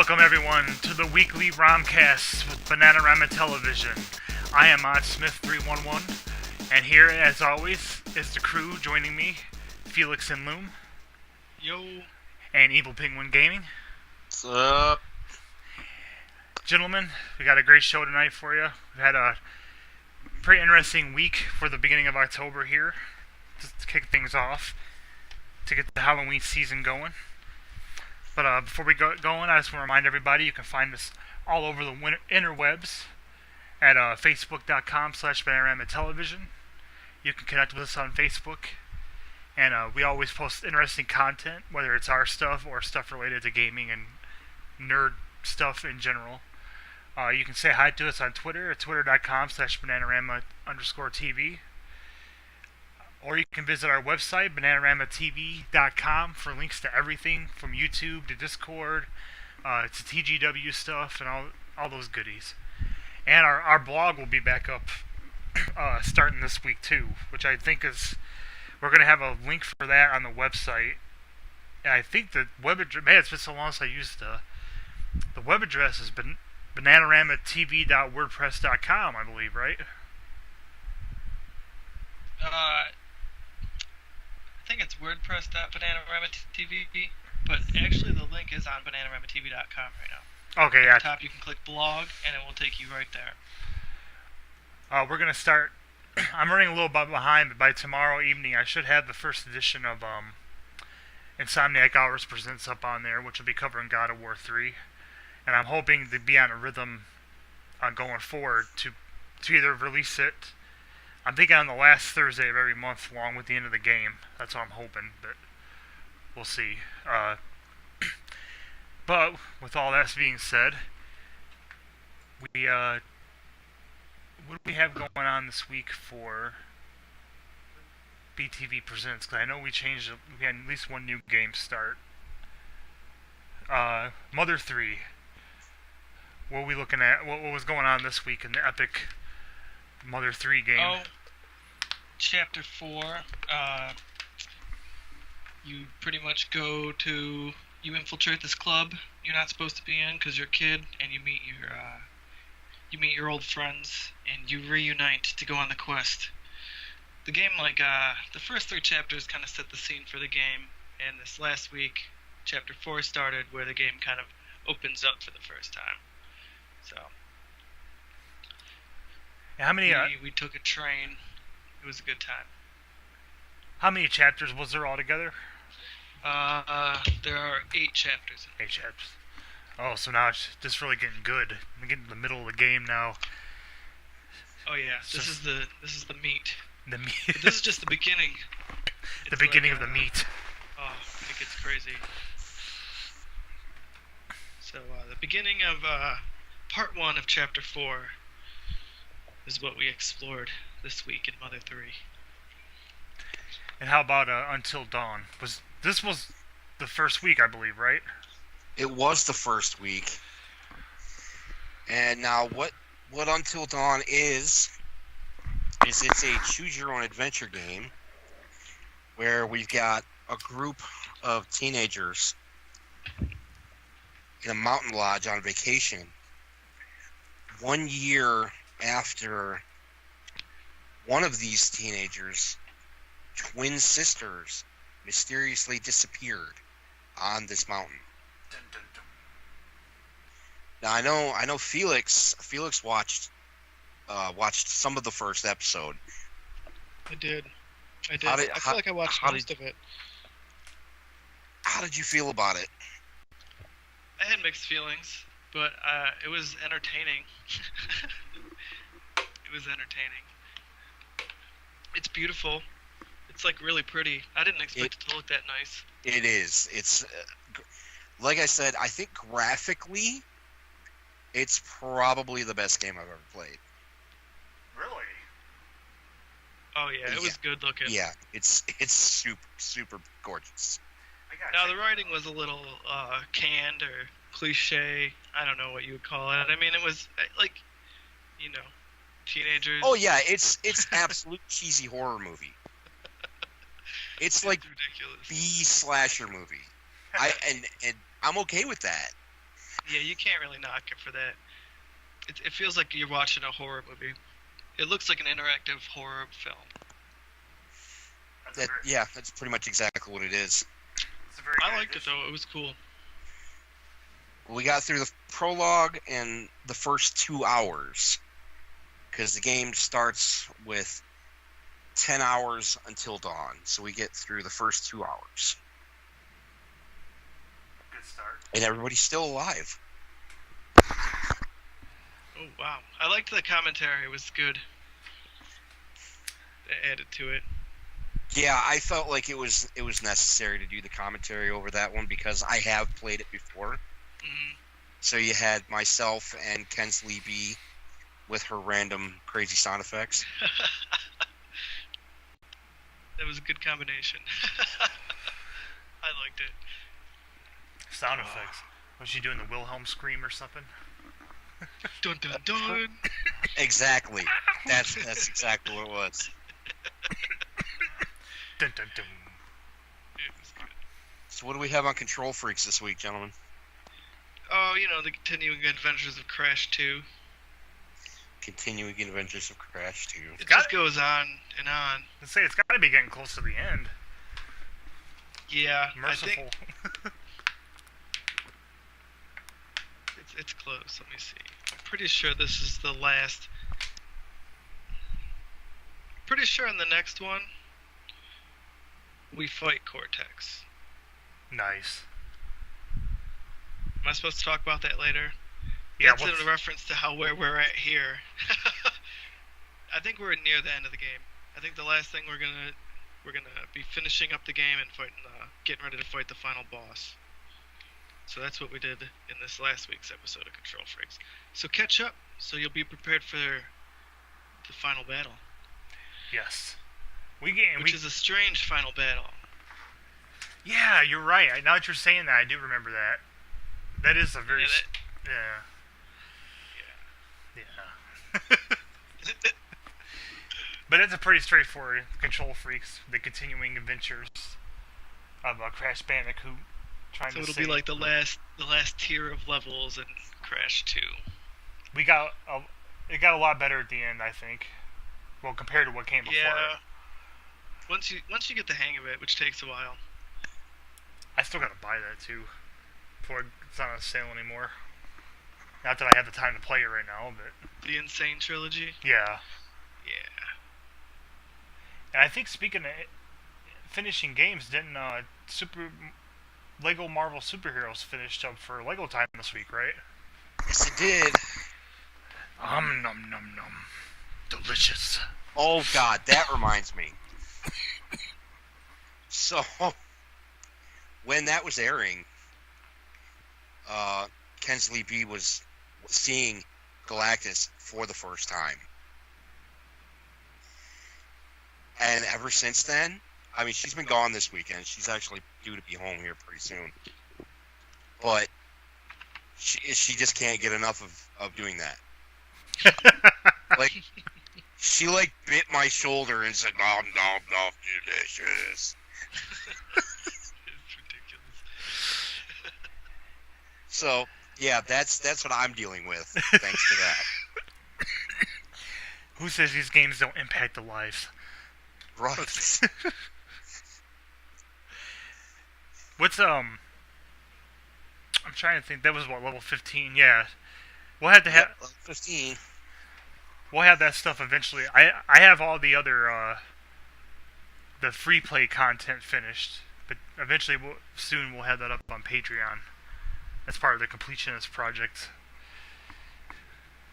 Welcome everyone to the weekly ROMcast with BananaROMa Television. I am Smith311, and here, as always, is the crew joining me, Felix and Loom. Yo. And Evil Penguin Gaming. What's up? Gentlemen, we got a great show tonight for you. We've had a pretty interesting week for the beginning of October here, just to kick things off, to get the Halloween season going. But before we go going, I just want to remind everybody you can find us all over the interwebs at facebook.com/BananaROMa Television. You can connect with us on Facebook, and we always post interesting content, whether it's our stuff or stuff related to gaming and nerd stuff in general. You can say hi to us on Twitter at twitter.com/BananaROMa_TV. Or you can visit our website, BananaROMaTV.com, for links to everything from YouTube to Discord to TGW stuff and all those goodies. And our blog will be back up starting this week too, which I think is, we're going to have a link for that on the website. And I think the web address, man, it's been so long since I used the web address is BananaROMaTV.wordpress.com, I believe, right? I think it's WordPress.BananaROMaTV, but actually the link is on BananaROMaTV.com right now. Okay, At the top you can click blog, and it will take you right there. We're going to start. I'm running a little bit behind, but by tomorrow evening I should have the first edition of Insomniac Hours Presents up on there, which will be covering God of War 3. And I'm hoping to be on a rhythm going forward to either release it. I'm thinking on the last Thursday of every month along with the end of the game. That's what I'm hoping, but we'll see. But with all that being said, what do we have going on this week for BTV Presents? Because I know we changed it. We had at least one new game start. Mother 3. What are we looking at? What was going on this week in the epic Mother 3 game? Oh, Chapter 4. You pretty much you infiltrate this club you're not supposed to be in because you're a kid, and you meet your old friends, and you reunite to go on the quest. The game, the first 3 chapters kind of set the scene for the game, and this last week, Chapter 4 started, where the game kind of opens up for the first time. So, how many? We took a train. It was a good time. How many chapters was there altogether? There are 8 chapters. 8 chapters. Oh, so now it's just really getting good. We're getting to the middle of the game now. Oh yeah, this is the meat. The meat. But this is just the beginning. The beginning of the meat. Oh, it gets crazy. So the beginning of part 1 of chapter 4 is what we explored this week in Mother 3. And how about Until Dawn? This was the first week, I believe, right? It was the first week. And now what Until Dawn is it's a choose-your-own adventure game where we've got a group of teenagers in a mountain lodge on vacation 1 year after one of these teenagers' twin sisters mysteriously disappeared on this mountain. Now I know Felix watched some of the first episode. I did. I feel like I watched most of it. How did you feel about it? I had mixed feelings, but it was entertaining. It was entertaining. It's beautiful. It's really pretty. I didn't expect it to look that nice. It is. It's like I said, I think graphically it's probably the best game I've ever played. Really? Oh yeah, it was good looking. Yeah, it's super gorgeous. Now the writing was a little canned or cliche. I don't know what you would call it. I mean, it was teenagers. Oh yeah, it's absolute cheesy horror movie. It's like ridiculous. B slasher movie. And I'm okay with that. Yeah, you can't really knock it for that. It feels like you're watching a horror movie. It looks like an interactive horror film. That's pretty much exactly what it is. I liked it though. It was cool. We got through the prologue and the first 2 hours, because the game starts with 10 hours until dawn. So we get through the first 2 hours. Good start. And everybody's still alive. Oh wow! I liked the commentary. It was good. They added to it. Yeah, I felt like it was necessary to do the commentary over that one because I have played it before. Mm-hmm. So you had myself and Kensley B with her random crazy sound effects. That was a good combination. I liked it. Sound effects. Was she doing the Wilhelm scream or something? Dun dun dun. Exactly. That's exactly what it was. Dun dun dun. It was good. So what do we have on Control Freaks this week, gentlemen? Oh, the continuing adventures of Crash 2. Continuing Adventures of Crash 2. It just goes on and on. Let's say it's got to be getting close to the end. Yeah, Merciful. I think it's close. Let me see. I'm pretty sure this is the last. Pretty sure in the next one we fight Cortex. Nice. Am I supposed to talk about that later? Yeah. That's in reference to where we're at here. I think we're near the end of the game. I think the last thing we're gonna be finishing up the game and fighting, getting ready to fight the final boss. So that's what we did in this last week's episode of Control Freaks. So catch up, so you'll be prepared for the final battle. Yes. Which is a strange final battle. Yeah, you're right. Now that you're saying that, I do remember that. That is a very... Yeah. But it's a pretty straightforward Control Freaks, the continuing adventures of Crash Bandicoot. So it'll be like the last tier of levels in Crash 2. It got a lot better at the end, I think. Well, compared to what came before. Yeah. Once you get the hang of it, which takes a while. I still gotta buy that too, before it's not on sale anymore. Not that I have the time to play it right now, but the Insane Trilogy. Yeah. Yeah. And I think speaking of finishing games, didn't Lego Marvel Superheroes finished up for Lego Time this week, right? Yes, it did. Nom nom nom. Delicious. Oh God, that reminds me. So, when that was airing, Kensley B was seeing Galactus for the first time. And ever since then, I mean, she's been gone this weekend. She's actually due to be home here pretty soon. But she just can't get enough of doing that. She bit my shoulder and said, "Nom nom nom, delicious." It's ridiculous. So yeah, that's what I'm dealing with. Thanks to that. Who says these games don't impact the lives? Right. What's I'm trying to think. That was what, level 15? Yeah. We'll have to have level 15. We'll have that stuff eventually. I have all the other the free play content finished, but eventually soon we'll have that up on Patreon. That's part of the completionist project.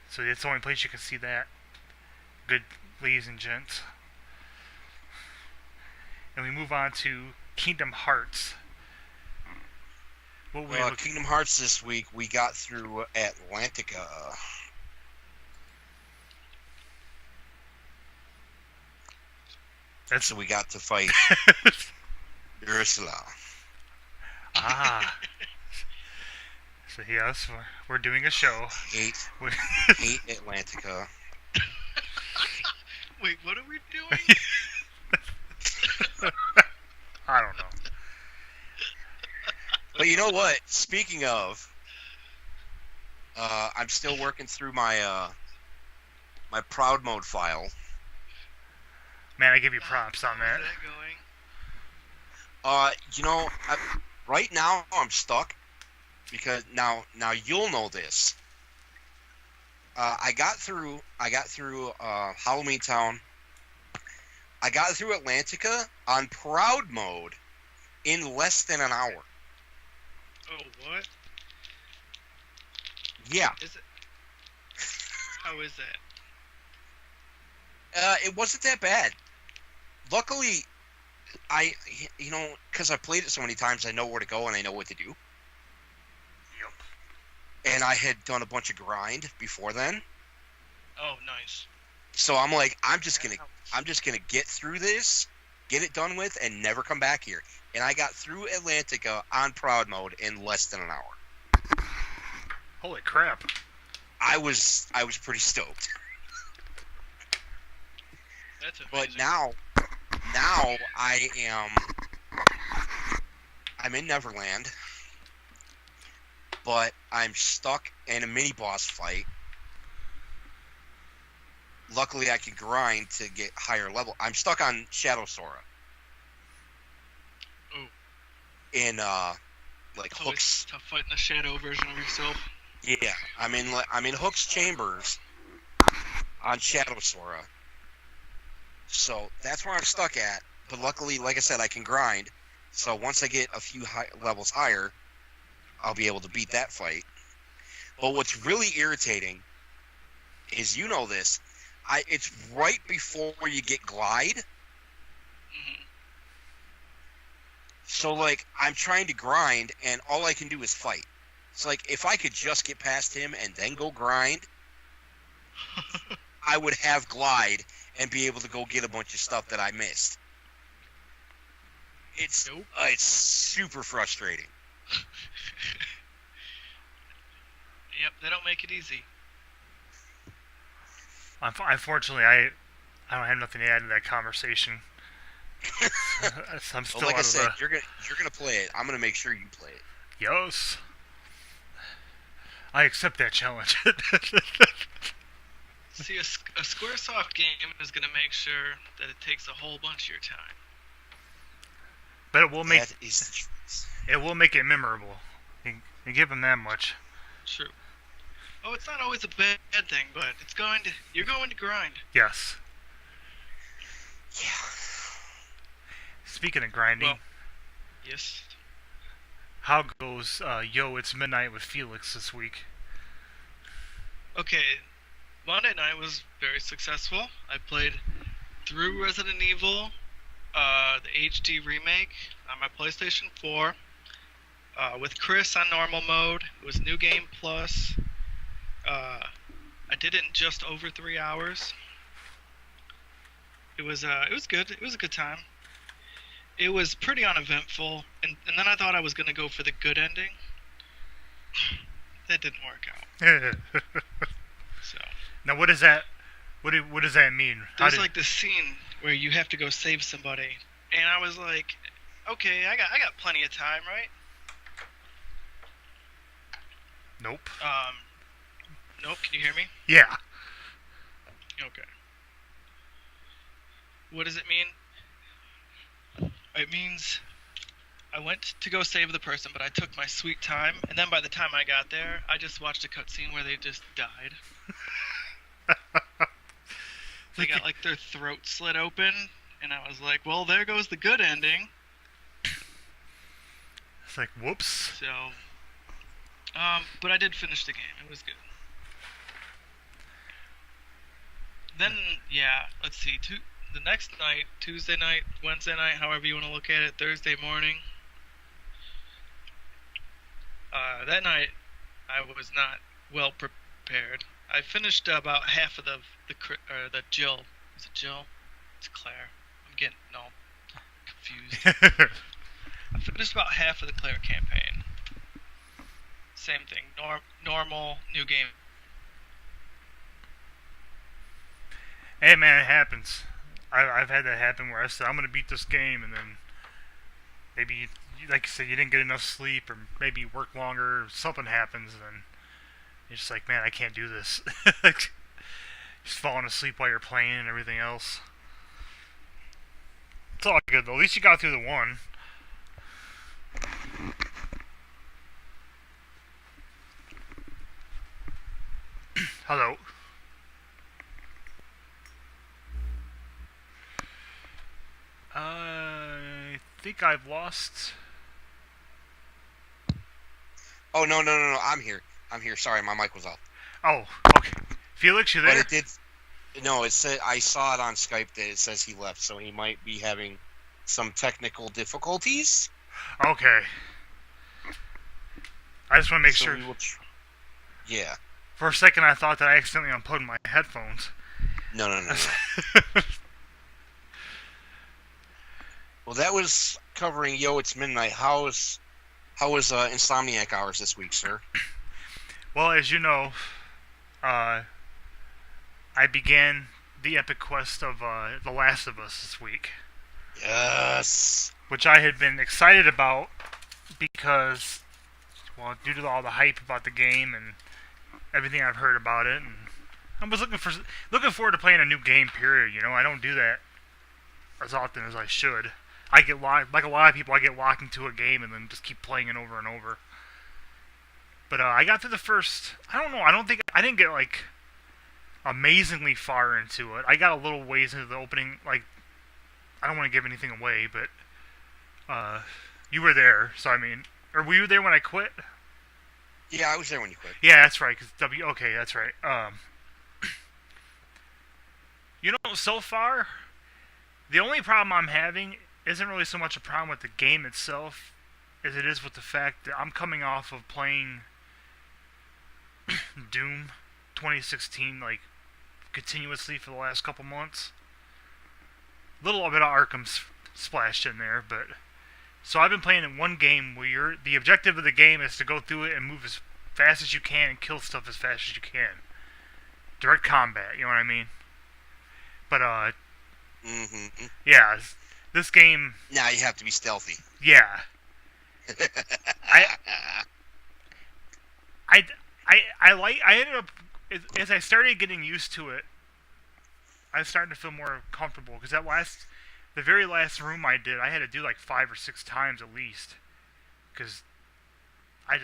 So it's the only place you can see that. Good ladies and gents. And we move on to Kingdom Hearts. Kingdom Hearts this week, we got through Atlantica. So we got to fight Ursula. Ah. So yes, we're doing a show. Hate Atlantica. Wait, what are we doing? I don't know. But you know what? Speaking of, I'm still working through my my proud mode file. Man, I give you props on How's that. that going? Right now I'm stuck because now you'll know this. I got through Halloween Town. I got through Atlantica on proud mode in less than an hour. Oh, what? Yeah. Is it? How is that? It wasn't that bad. Luckily, because I've played it so many times, I know where to go and I know what to do. Yep. And I had done a bunch of grind before then, Oh, nice. so I'm like, I'm just gonna get through this, get it done with, and never come back here. And I got through Atlantica on proud mode in less than an hour. Holy crap. I was pretty stoked. That's amazing. But now I'm in Neverland, but I'm stuck in a mini boss fight. Luckily, I can grind to get higher level. I'm stuck on Shadow Sora. Oh. In So Hook's. it's tough fighting the shadow version of yourself. Yeah, I'm in Hook's chambers on Shadow Sora. So that's where I'm stuck at. But luckily, like I said, I can grind. So once I get a few levels higher, I'll be able to beat that fight. But what's really irritating is, you know this, it's right before you get glide. Mm-hmm. So like I'm trying to grind and all I can do is fight. It's like if I could just get past him and then go grind, I would have glide and be able to go get a bunch of stuff that I missed. It's super frustrating. Yep, they don't make it easy. Unfortunately, I don't have nothing to add to that conversation. I'm still Well, like I out said, of you're gonna play it. I'm gonna make sure you play it. Yes. I accept that challenge. See, a Squaresoft game is going to make sure that it takes a whole bunch of your time. But it will make That is the truth. it will make it memorable. You give them that much. True. Oh, it's not always a bad thing, but you're going to grind. Yes. Yeah. Speaking of grinding, Well, yes. how goes Yo It's Midnight with Felix this week? Okay, Monday night was very successful. I played through Resident Evil, the HD remake on my PlayStation 4, with Chris on normal mode. It was New Game Plus. I did it in just over 3 hours. It was good. It was a good time. It was pretty uneventful, and then I thought I was gonna go for the good ending. That didn't work out. So Now, what does that? What does that mean? there's like this scene where you have to go save somebody, and I was like, okay, I got plenty of time, right? Nope. Nope. Can you hear me? Yeah. Okay. What does it mean? It means I went to go save the person, but I took my sweet time, and then by the time I got there, I just watched a cutscene where they just died. They got like their throat slit open, and I was like, well, there goes the good ending. It's like, whoops. So, but I did finish the game. It was good. Then, yeah, let's see. The next night, Tuesday night, Wednesday night, however you want to look at it, Thursday morning. That night, I was not well prepared. I finished about half of the Jill. Is it Jill? It's Claire. Confused. I finished about half of the Claire campaign. Same thing. Normal, new game. Hey man, it happens. I've had that happen where I said I'm gonna beat this game, and then maybe like you said, you didn't get enough sleep, or maybe you work longer, or something happens, and You're just like, man, I can't do this. Just falling asleep while you're playing and everything else. It's all good though. At least you got through the one. Hello. I think I've lost. Oh, no. I'm here. Sorry, my mic was off. Oh, okay. Felix, you there? But it did. No, it said I saw it on Skype that it says he left, so he might be having some technical difficulties. Okay. I just want to make sure. Yeah. For a second, I thought that I accidentally unplugged my headphones. No. Well, that was covering Yo, It's Midnight. How was Insomniac Hours this week, sir? Well, as you know, I began the epic quest of The Last of Us this week. Yes. Which I had been excited about because, well, due to all the hype about the game and everything I've heard about it, and I was looking forward to playing a new game. Period. You know, I don't do that as often as I should. I get locked, like a lot of people. I get locked into a game and then just keep playing it over and over. But I got through the first. I don't know. I didn't get like amazingly far into it. I got a little ways into the opening. Like, I don't want to give anything away, but you were there, so I mean, or were you there when I quit? Yeah, I was there when you quit. Yeah, that's right. Okay, that's right. You know, so far, the only problem I'm having isn't really so much a problem with the game itself as it is with the fact that I'm coming off of playing Doom 2016 like continuously for the last couple months. A little bit of Arkham's splashed in there, but so I've been playing in one game where the objective of the game is to go through it and move as fast as you can and kill stuff as fast as you can. Direct combat, you know what I mean? But yeah, this game. Now you have to be stealthy. Yeah. I ended up, as I started getting used to it, I was starting to feel more comfortable, because the very last room I did, I had to do like 5 or 6 times at least, because I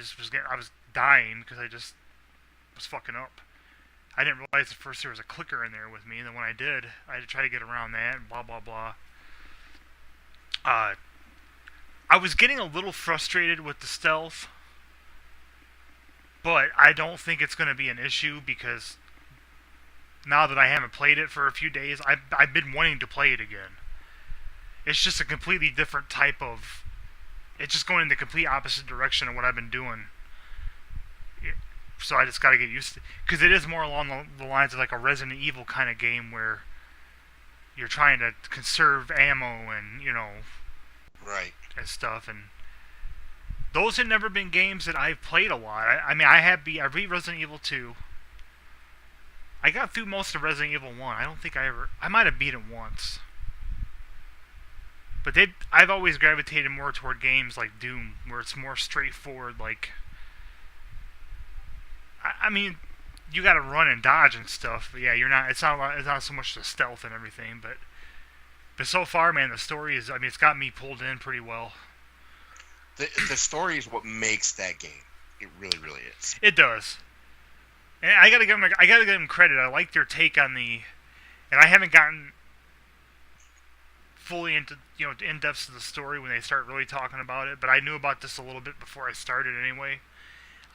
was dying because I just was fucking up. I didn't realize at first there was a clicker in there with me, and then when I did, I had to try to get around that, and blah blah blah. I was getting a little frustrated with the stealth, but I don't think it's going to be an issue, because now that I haven't played it for a few days, I've been wanting to play it again. It's just a completely different type of... It's just going in the complete opposite direction of what I've been doing. So I just got to get used to it. Because it is more along the lines of like a Resident Evil kind of game where you're trying to conserve ammo and, you know... Right. And stuff, and those had never been games that I've played a lot. I mean, I beat Resident Evil 2. I got through most of Resident Evil 1. I don't think I might have beat it once. But I've always gravitated more toward games like Doom, where it's more straightforward, like... I mean, you gotta run and dodge and stuff, but yeah, it's not so much the stealth and everything, but so far, man, the story is, I mean, it's got me pulled in pretty well. The story is what makes that game. It really, really is. It does. And I gotta give them credit. I like their take on and I haven't gotten fully into, you know, in depths of the story when they start really talking about it, but I knew about this a little bit before I started anyway.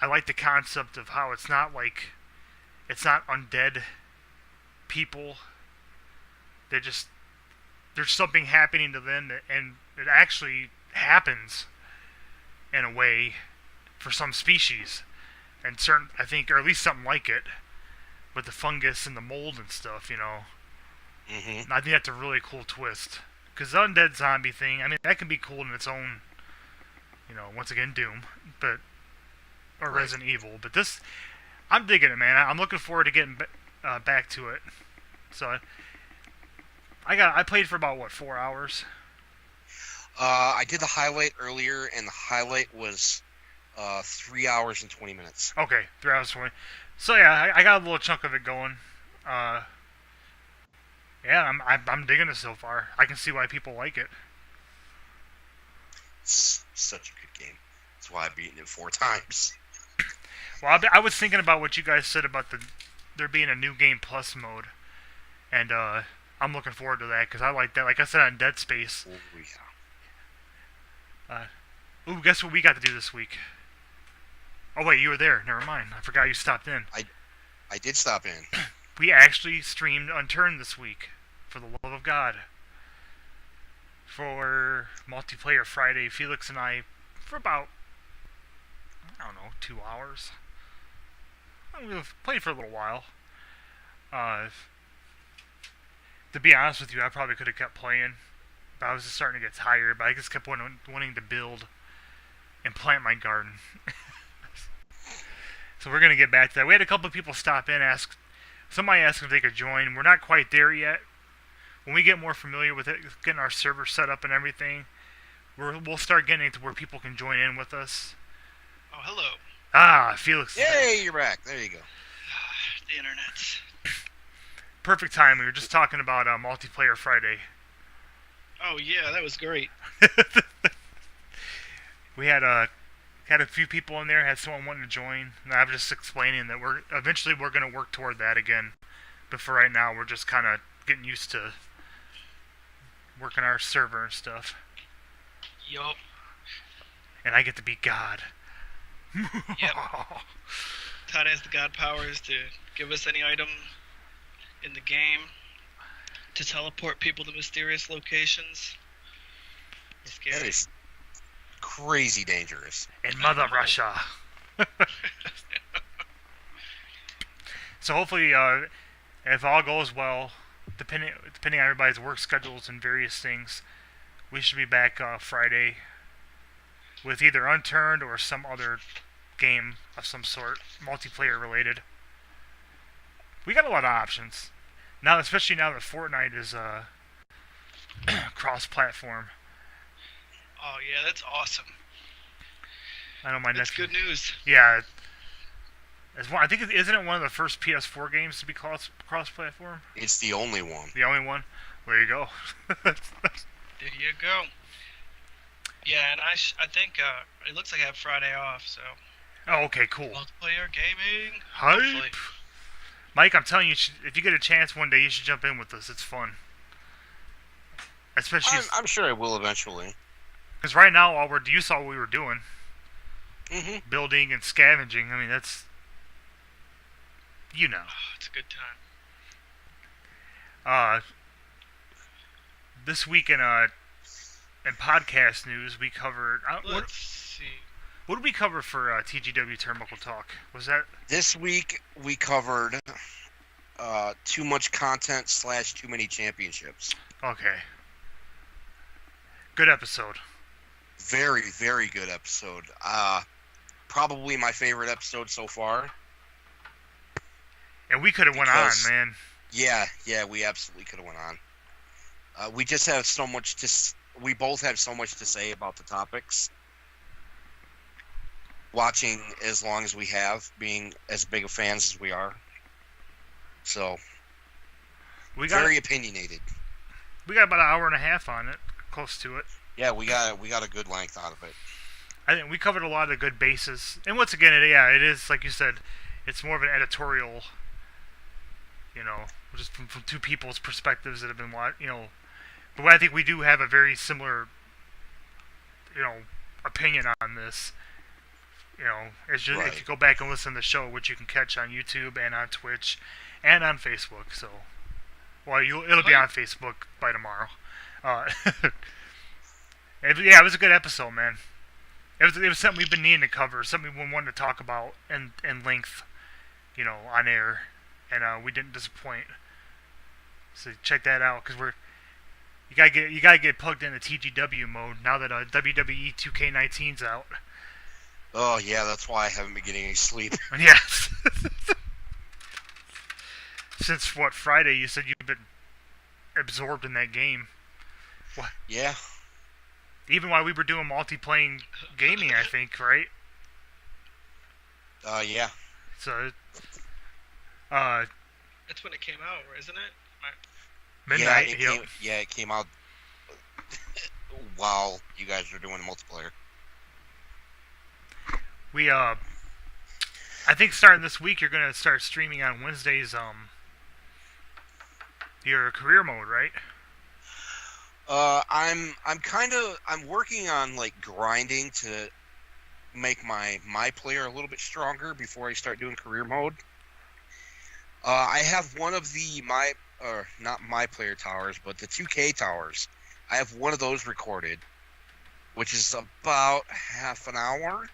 I like the concept of how it's not undead people. There's something happening to them, and it actually happens in a way for some species, and certain, I think, or at least something like it, with the fungus and the mold and stuff, you know. Mm-hmm. And I think that's a really cool twist, because the undead zombie thing, I mean, that can be cool in its own, you know, once again, Doom, or right. Resident Evil, but this, I'm digging it, man. I'm looking forward to getting back to it. So I played for about 4 hours. I did the highlight earlier, and the highlight was 3 hours and 20 minutes. Okay, 3 hours 20. So yeah, I got a little chunk of it going. Uh, yeah, I'm digging it so far. I can see why people like it. It's such a good game. That's why I've beaten it 4 times. Well, I was thinking about what you guys said about there being a new game plus mode, and I'm looking forward to that because I like that. Like I said on Dead Space. Oh yeah. Ooh, guess what we got to do this week? Oh wait, you were there. Never mind. I forgot you stopped in. I did stop in. We actually streamed Unturned this week, for the love of God. For Multiplayer Friday, Felix and I, for about, I don't know, 2 hours. We've played for a little while. To be honest with you, I probably could have kept playing, but I was just starting to get tired, but I just kept wanting to build and plant my garden. So we're going to get back to that. We had a couple of people stop in, somebody asked if they could join. We're not quite there yet. When we get more familiar with it, getting our server set up and everything, we'll start getting it to where people can join in with us. Oh, hello. Ah, Felix. Yay, you're back. There you go. The internet. Perfect time. We were just talking about Multiplayer Friday. Oh, yeah, that was great. We had a few people in there, had someone wanting to join, and I'm just explaining that eventually we're going to work toward that again. But for right now, we're just kind of getting used to working our server and stuff. Yup. And I get to be God. Yep. Todd has the god powers to give us any item in the game, to teleport people to mysterious locations. It's That scary. is crazy dangerous. In Mother Russia. So hopefully, if all goes well, depending on everybody's work schedules and various things, we should be back Friday with either Unturned or some other game of some sort, multiplayer related. We got a lot of options now, especially now that Fortnite is cross-platform. Oh, yeah, that's awesome. I know my That's nephew. good news. Yeah, I think isn't it one of the first PS4 games to be cross-platform? It's the only one. The only one. There you go. There you go. Yeah, and I think it looks like I have Friday off, so Oh, okay, cool. multiplayer gaming. Hype. Hopefully. Mike, I'm telling you, if you get a chance one day, you should jump in with us. It's fun. Especially I'm sure I will eventually. because right now, you saw what we were doing. Mm-hmm. Building and scavenging. I mean, that's, you know. Oh, it's a good time. This week in podcast news, we covered. Let's see. What did we cover for TGW Turnbuckle Talk? Was that This week we covered too much content / too many championships. okay? Good episode. Very, very good episode. Probably my favorite episode so far. And we could have went on, Because- man. Yeah, we absolutely could have went on. We just have so much we both have so much to say about the topics. Watching as long as we have, being as big of fans as we are. So, We got very opinionated. about an hour and a half on it, close to it. Yeah, we got a good length out of it. I think we covered a lot of the good bases. And once again, it is like you said, it's more of an editorial. You know, just from two people's perspectives that have been But I think we do have a very similar, opinion on this. It's just Right. if you go back and listen to the show, which you can catch on YouTube and on Twitch and on Facebook. So, well, it'll be on Facebook by tomorrow. It was a good episode, man. It was something we've been needing to cover, something we wanted to talk about in length, on air, and we didn't disappoint. So check that out, because you gotta get plugged into TGW mode now that WWE 2K19's out. Oh yeah, that's why I haven't been getting any sleep. Yes. Since Friday? You said you've been absorbed in that game. What? Yeah. Even while we were doing multi-playing gaming, I think, right? Yeah. So Uh, That's when it came out, isn't it? midnight. It came out while you guys were doing the multiplayer. We I think starting this week you're gonna start streaming on Wednesdays. Your career mode, right? I'm working on like grinding to make my player a little bit stronger before I start doing career mode. I have one of the not my player towers, but the 2K towers. I have one of those recorded, which is about half an hour.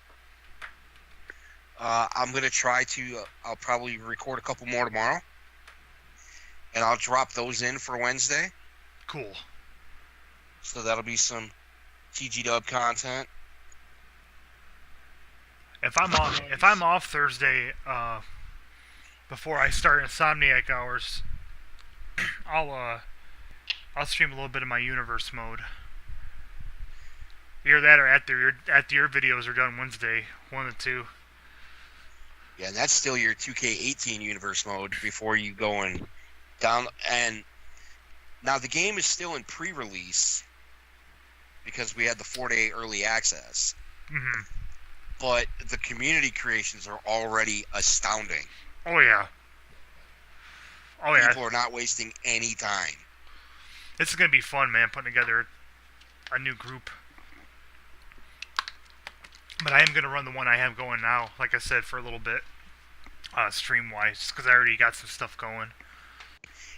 I'm gonna try to. I'll probably record a couple more tomorrow, and I'll drop those in for Wednesday. Cool. So that'll be some TG Dub content. If I'm off Thursday, before I start Insomniac hours, I'll stream a little bit of my universe mode. Either that or after your videos are done Wednesday, one of the two. Yeah, and that's still your 2K18 universe mode before you go and down. And now the game is still in pre-release because we had the 4-day early access. Mm-hmm. But the community creations are already astounding. Oh yeah. People are not wasting any time. This is gonna be fun, man. Putting together a new group. But I am gonna run the one I have going now, like I said, for a little bit, stream wise, just because I already got some stuff going.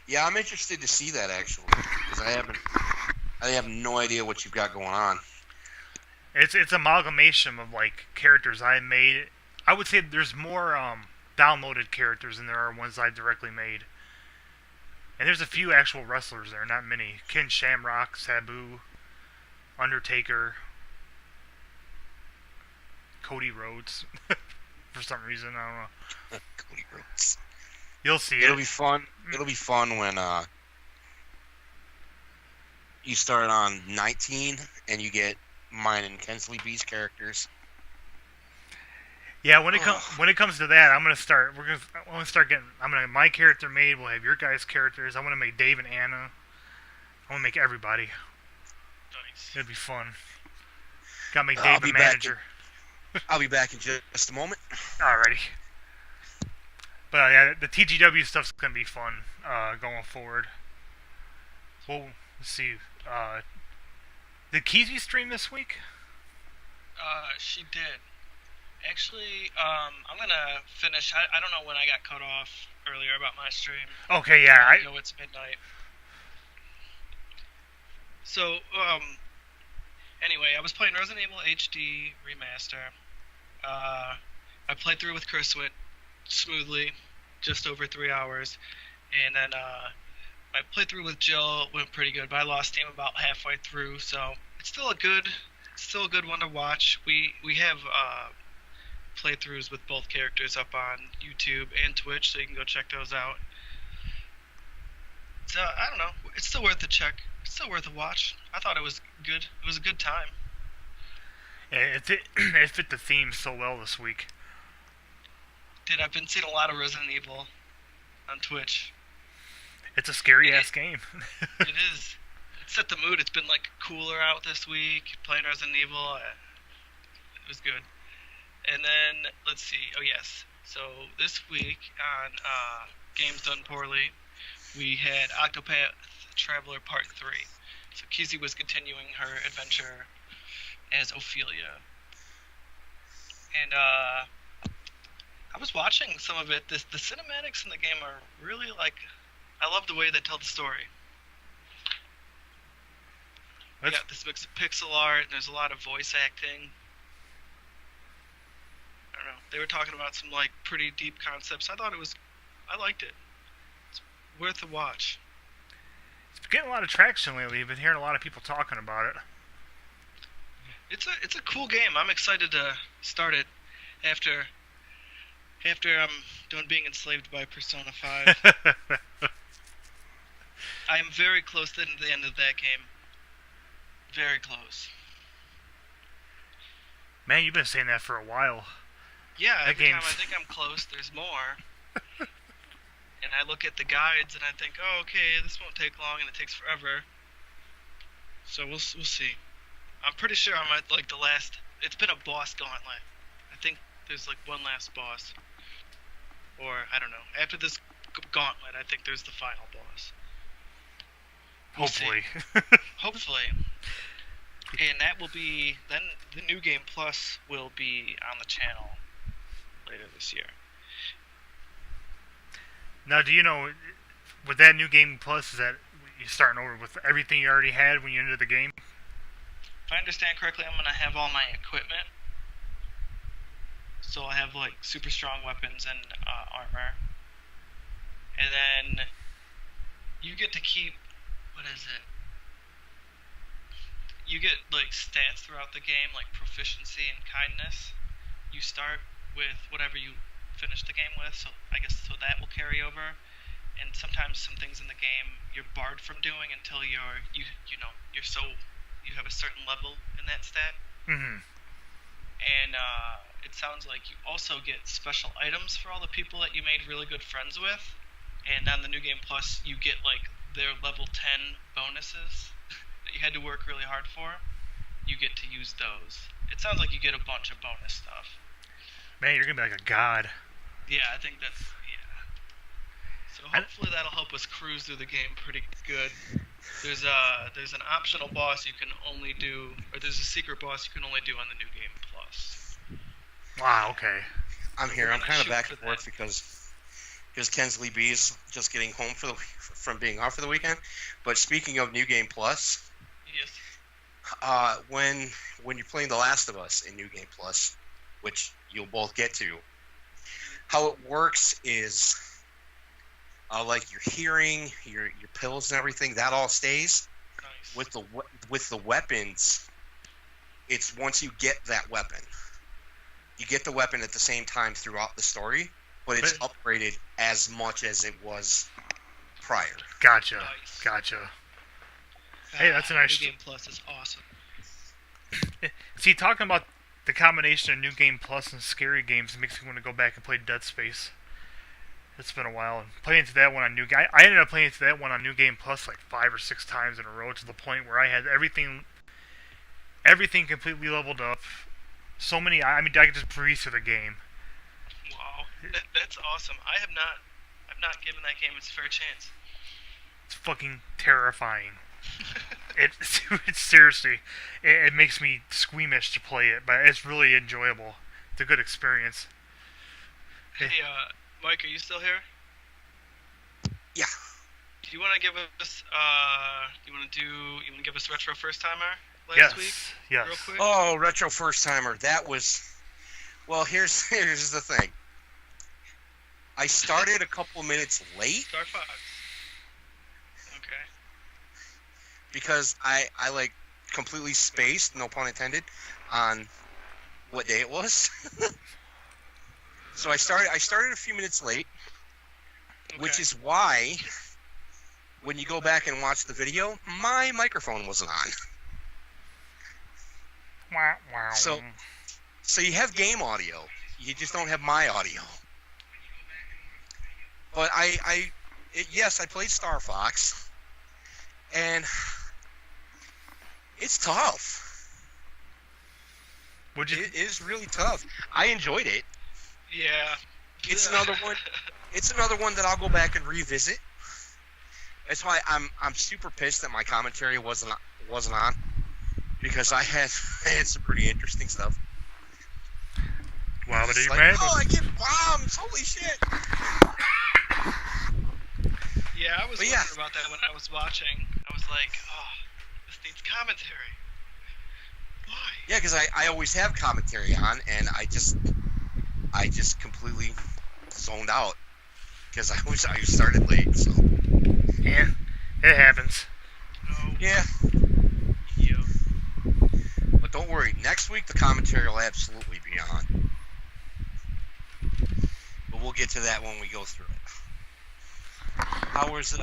Yeah, I'm interested to see that actually, because I have no idea what you've got going on. It's amalgamation of like characters I made. I would say there's more downloaded characters than there are ones I directly made. And there's a few actual wrestlers there, not many. Ken Shamrock, Sabu, Undertaker, Cody Rhodes. For some reason, I don't know. Cody Rhodes. You'll see It'll be fun. It'll be fun when you start on 19 and you get mine and Kensley B's characters. Yeah, when it comes to that, I'm gonna start getting. My character made. We'll have your guys' characters. I want to make Dave and Anna. I want to make everybody. Nice. It'd be fun. Gotta make Dave the manager. I'll be back in just a moment. Alrighty. But yeah, the TGW stuff's gonna be fun going forward. Well, let's see. Did Keezy stream this week? She did. Actually, I'm gonna finish. I don't know when I got cut off earlier about my stream. Okay, yeah. I know it's midnight. So, anyway, I was playing Resident Evil HD Remaster. I played through with Chris, went smoothly, just over 3 hours, and then I played through with Jill, went pretty good, but I lost steam about halfway through. So it's still a good one to watch. We have playthroughs with both characters up on YouTube and Twitch, so you can go check those out. So I don't know, it's still worth a check. It's still worth a watch. I thought it was good. It was a good time. Yeah, it fit the theme so well this week. Dude, I've been seeing a lot of Resident Evil on Twitch. It's a scary ass game. It is. It set the mood. It's been like cooler out this week. Playing Resident Evil, it was good. And then let's see. Oh yes. So this week on Games Done Poorly, we had Octopath Traveler Part 3. So Kizzy was continuing her adventure as Ophelia. And I was watching some of it. The cinematics in the game are really like, I love the way they tell the story. You got this mix of pixel art, and there's a lot of voice acting. I don't know. They were talking about some like pretty deep concepts. I liked it. It's worth a watch. It's been getting a lot of traction lately. I've been hearing a lot of people talking about it. It's a cool game. I'm excited to start it after I'm done being enslaved by Persona 5. I am very close to the end of that game. Very close. Man, you've been saying that for a while. Yeah, that every time game's... I think I'm close, there's more. and I look at the guides and I think, oh, okay, this won't take long, and it takes forever. So we'll see. I'm pretty sure I'm at like the last. It's been a boss gauntlet. I think there's like one last boss, or I don't know. After this gauntlet, I think there's the final boss. We'll Hopefully. Hopefully. And that will be then. The New Game Plus will be on the channel later this year. Now, do you know, with that New Game Plus, is that you're starting over with everything you already had when you entered the game? If I understand correctly, I'm gonna have all my equipment. So I'll have like super strong weapons and armor. And then you get to keep, what is it? You get like stats throughout the game, like proficiency and kindness. You start with whatever you finish the game with, so I guess that will carry over. And sometimes some things in the game you're barred from doing until you have a certain level in that stat. Mm-hmm. And it sounds like you also get special items for all the people that you made really good friends with. And on the New Game Plus, you get like their level 10 bonuses that you had to work really hard for. You get to use those. It sounds like you get a bunch of bonus stuff. Man, you're gonna be like a god. Yeah, I think that's, yeah. So hopefully that'll help us cruise through the game pretty good. There's an optional boss you can only do, or there's a secret boss you can only do on the New Game Plus. Wow, okay. I'm here. I'm kind of back and forth because Kensley B is just getting home from being off for the weekend. But speaking of New Game Plus, yes. When you're playing The Last of Us in New Game Plus, which you'll both get to, how it works is like your hearing, your pills and everything, that all stays. Nice. With the weapons, it's once you get that weapon. You get the weapon at the same time throughout the story, but it's upgraded as much as it was prior. Gotcha. Nice. Gotcha. Hey, that's a nice. New Game Plus is awesome. See, talking about the combination of New Game Plus and scary games makes me want to go back and play Dead Space. It's been a while. And playing through that one on I ended up playing through that one on New Game Plus like 5 or 6 times in a row, to the point where I had everything completely leveled up. So many, I could just breeze through the game. Wow, that's awesome. I've not given that game its fair chance. It's fucking terrifying. It's seriously, it makes me squeamish to play it, but it's really enjoyable. It's a good experience. Hey, Mike, are you still here? Yeah. Do you want to give us you want to give us retro first timer last week? Yes. Real quick? Oh, retro first timer. That was, well, here's the thing. I started a couple minutes late. Star Fox. Okay. Because I like completely spaced, no pun intended, on what day it was. So I started a few minutes late, Okay. which is why when you go back and watch the video, my microphone wasn't on. Wow. So you have game audio, you just don't have my audio. But yes, I played Star Fox, and it's tough. It is really tough. I enjoyed it. Yeah. It's another one. It's another one that I'll go back and revisit. That's why I'm super pissed that my commentary wasn't on, because I had some pretty interesting stuff. Wow, but It's like, oh, I get bombs! Holy shit! Yeah, I was wondering about that when I was watching. I was like, oh, this needs commentary. Why? Yeah, because I always have commentary on, and I just completely zoned out because I started late. So Yeah, it happens. No. yeah, Yeah. but don't worry. Next week the commentary will absolutely be on, but we'll get to that when we go through it. How was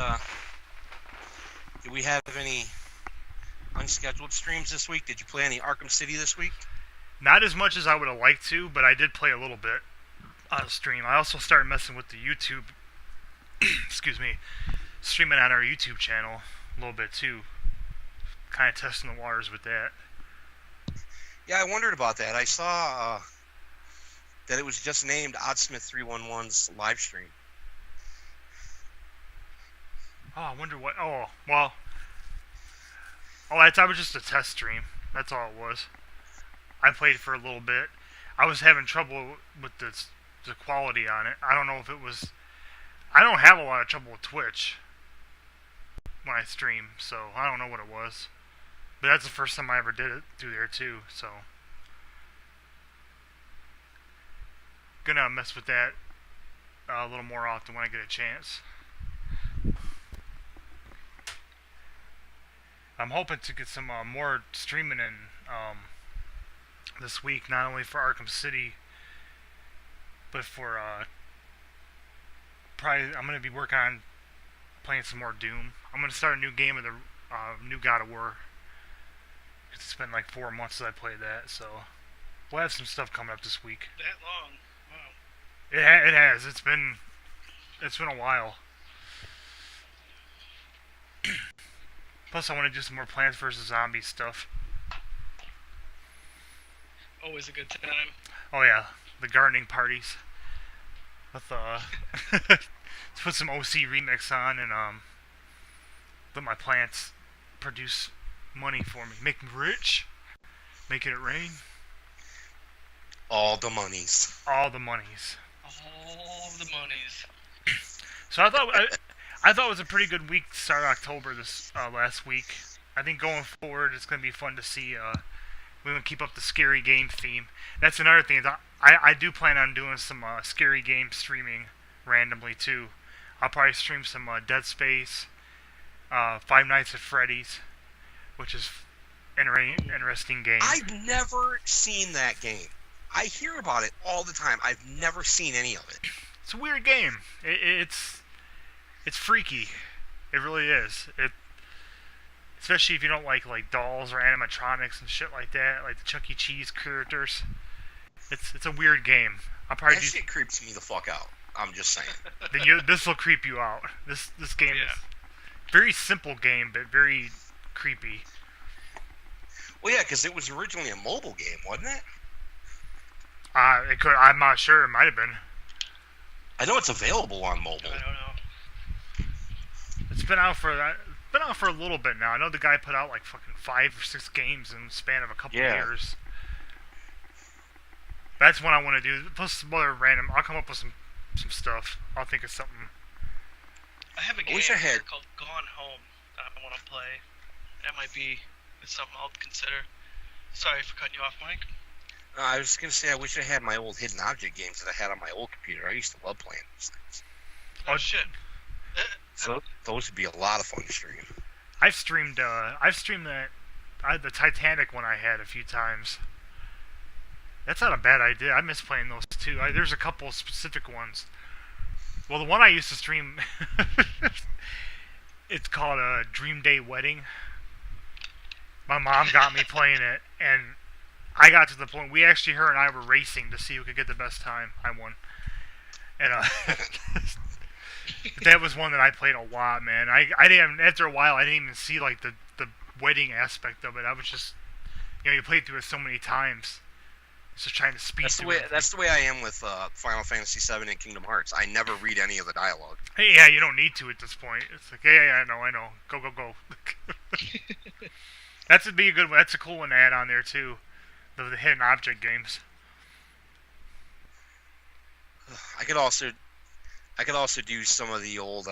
did we have any unscheduled streams this week? Did you play any Arkham City this week? Not as much as I would have liked to, but I did play a little bit on stream. I also started messing with the YouTube excuse me, streaming on our YouTube channel a little bit too. Kind of testing the waters with that. Yeah, I wondered about that. I saw that it was just named Oddsmith311's live stream. Oh, I wonder what. Oh, well. Oh, I thought it was just a test stream. That's all it was. I played for a little bit. I was having trouble with the quality on it. I don't know if it was. I don't have a lot of trouble with Twitch when I stream, so I don't know what it was. But that's the first time I ever did it through there too, so gonna mess with that a little more often when I get a chance. I'm hoping to get some more streaming in this week, not only for Arkham City, but for probably I'm gonna be working on playing some more Doom. I'm gonna start a new game of the new God of War. It's been like 4 months since I played that, so we'll have some stuff coming up this week. That long? Wow. It has. It's been a while. Plus, I want to do some more Plants vs. Zombies stuff. Always a good time. Oh yeah, the gardening parties. With let's put some OC remix on and let my plants produce money for me, make me rich, making it rain. All the monies. All the monies. All the monies. So I thought it was a pretty good week to start October this last week. I think going forward it's going to be fun to see. We want to keep up the scary game theme. That's another thing. I do plan on doing some scary game streaming randomly too. I'll probably stream some Dead Space, Five Nights at Freddy's, which is an interesting game. I've never seen that game. I hear about it all the time. I've never seen any of it. It's a weird game. It's freaky. It really is. Especially if you don't like dolls or animatronics and shit like that, like the Chuck E. Cheese characters. It's a weird game. I'll probably That shit creeps me the fuck out. I'm just saying. Then this will creep you out. This game is very simple game, but very creepy. Well, yeah, because it was originally a mobile game, wasn't it? It could. I'm not sure. It might have been. I know it's available on mobile. I don't know. It's been out for a little bit now. I know the guy put out like fucking 5 or 6 games in the span of a couple years. That's what I want to do. Plus some other random. I'll come up with some stuff. I'll think of something. I have a game here called Gone Home that I want to play. That might be something I'll consider. Sorry for cutting you off, Mike. I was going to say, I wish I had my old hidden object games that I had on my old computer. I used to love playing those things. Oh, shit. So those would be a lot of fun to stream. I've streamed the Titanic one I had a few times. That's not a bad idea. I miss playing those too. There's a couple specific ones. Well, the one I used to stream, it's called a Dream Day Wedding. My mom got me playing it, and I got to the point, her and I were racing to see who could get the best time. I won. And that was one that I played a lot, man. I didn't, after a while, I didn't even see like the wedding aspect of it. I was just, you played through it so many times. Just trying to speed through it. That's the way I am with Final Fantasy VII and Kingdom Hearts. I never read any of the dialogue. Hey, yeah, you don't need to at this point. It's like, yeah, I know. Go. That's a good one. That's a cool one to add on there too. The hidden object games. I could also do some of the old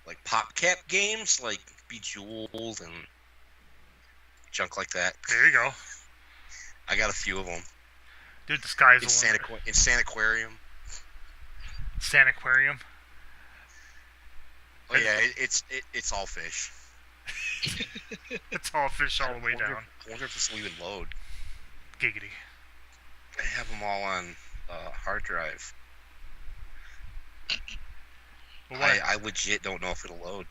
like PopCap games, like Bejeweled and junk like that. There you go. I got a few of them. Dude, the sky's in Sanaquarium. Sanaquarium. Oh yeah, it's all fish. It's all fish all the way down. I wonder if this will even load. Giggity. I have them all on hard drive. Well, I legit don't know if it'll load.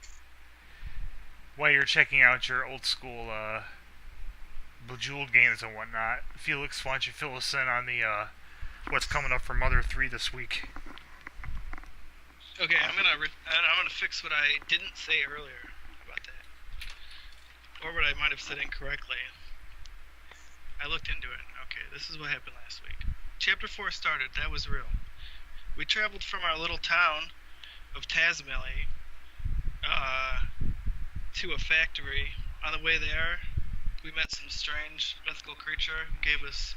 While you're checking out your old school Bejeweled games and whatnot, Felix, why don't you fill us in on the what's coming up for Mother 3 this week? Okay, I'm gonna fix what I didn't say earlier. How about that? Or what I might have said incorrectly. I looked into it. Okay, this is what happened last week. Chapter 4 started. That was real. We traveled from our little town of Tasmeli to a factory. On the way there, we met some strange mythical creature who gave us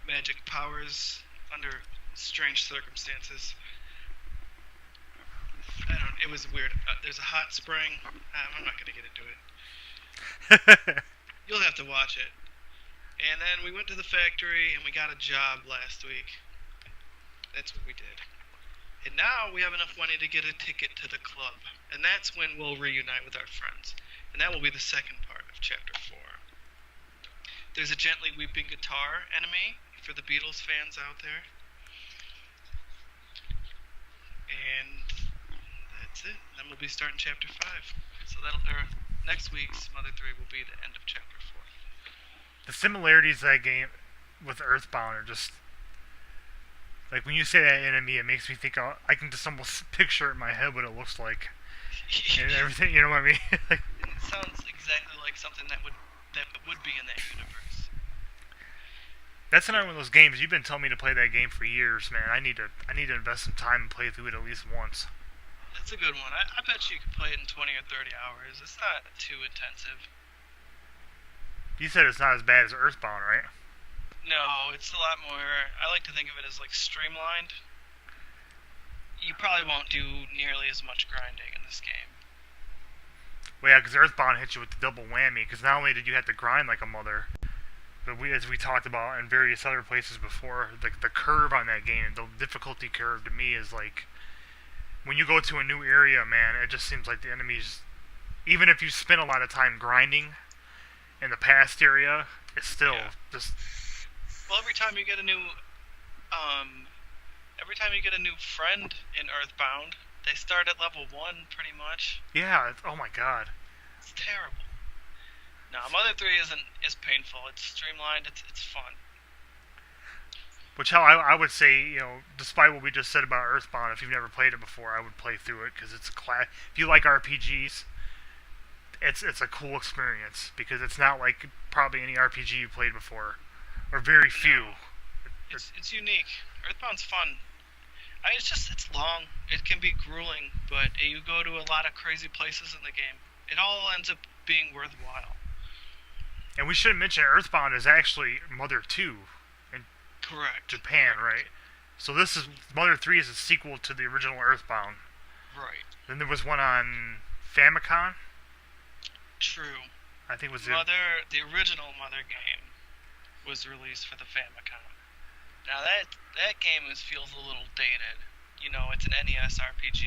magic powers under strange circumstances. It was weird. There's a hot spring. I'm not going to get into it. You'll have to watch it. And then we went to the factory and we got a job last week. That's what we did. And now we have enough money to get a ticket to the club. And that's when we'll reunite with our friends. And that will be the second part of Chapter 4. There's a gently weeping guitar enemy for the Beatles fans out there. And that's it. Then we'll be starting Chapter 5. So next week's Mother 3 will be the end of Chapter 4. The similarities of that game with Earthbound are just... Like, when you say that enemy, it makes me think... I can just almost picture it in my head what it looks like. And everything, you know what I mean? Like, it sounds exactly like something that would be in that universe. That's another one of those games. You've been telling me to play that game for years, man. I need to invest some time and play through it at least once. It's a good one. I bet you could play it in 20 or 30 hours. It's not too intensive. You said it's not as bad as Earthbound, right? No, it's a lot more... I like to think of it as, like, streamlined. You probably won't do nearly as much grinding in this game. Well, yeah, because Earthbound hit you with the double whammy, because not only did you have to grind like a mother, but as we talked about in various other places before, the curve on that game, the difficulty curve to me is like... When you go to a new area, man, it just seems like the enemies... Even if you spend a lot of time grinding in the past area, it's still just... Well, every time you get a new friend in Earthbound, they start at level 1, pretty much. Yeah, oh my god. It's terrible. No, Mother 3 isn't as painful. It's streamlined, it's fun. Which how I would say, you know, despite what we just said about Earthbound, if you've never played it before, I would play through it, because it's if you like RPGs, it's a cool experience, because it's not like probably any RPG you played before. Or very few. No, it's unique. Earthbound's fun. It's long. It can be grueling, but you go to a lot of crazy places in the game. It all ends up being worthwhile. And we should mention Earthbound is actually Mother 2 in Japan, right? So this is Mother 3 is a sequel to the original Earthbound. Right. Then there was one on Famicom. True. I think it was the original Mother game was released for the Famicom. Now that game feels a little dated. You know, it's an NES RPG.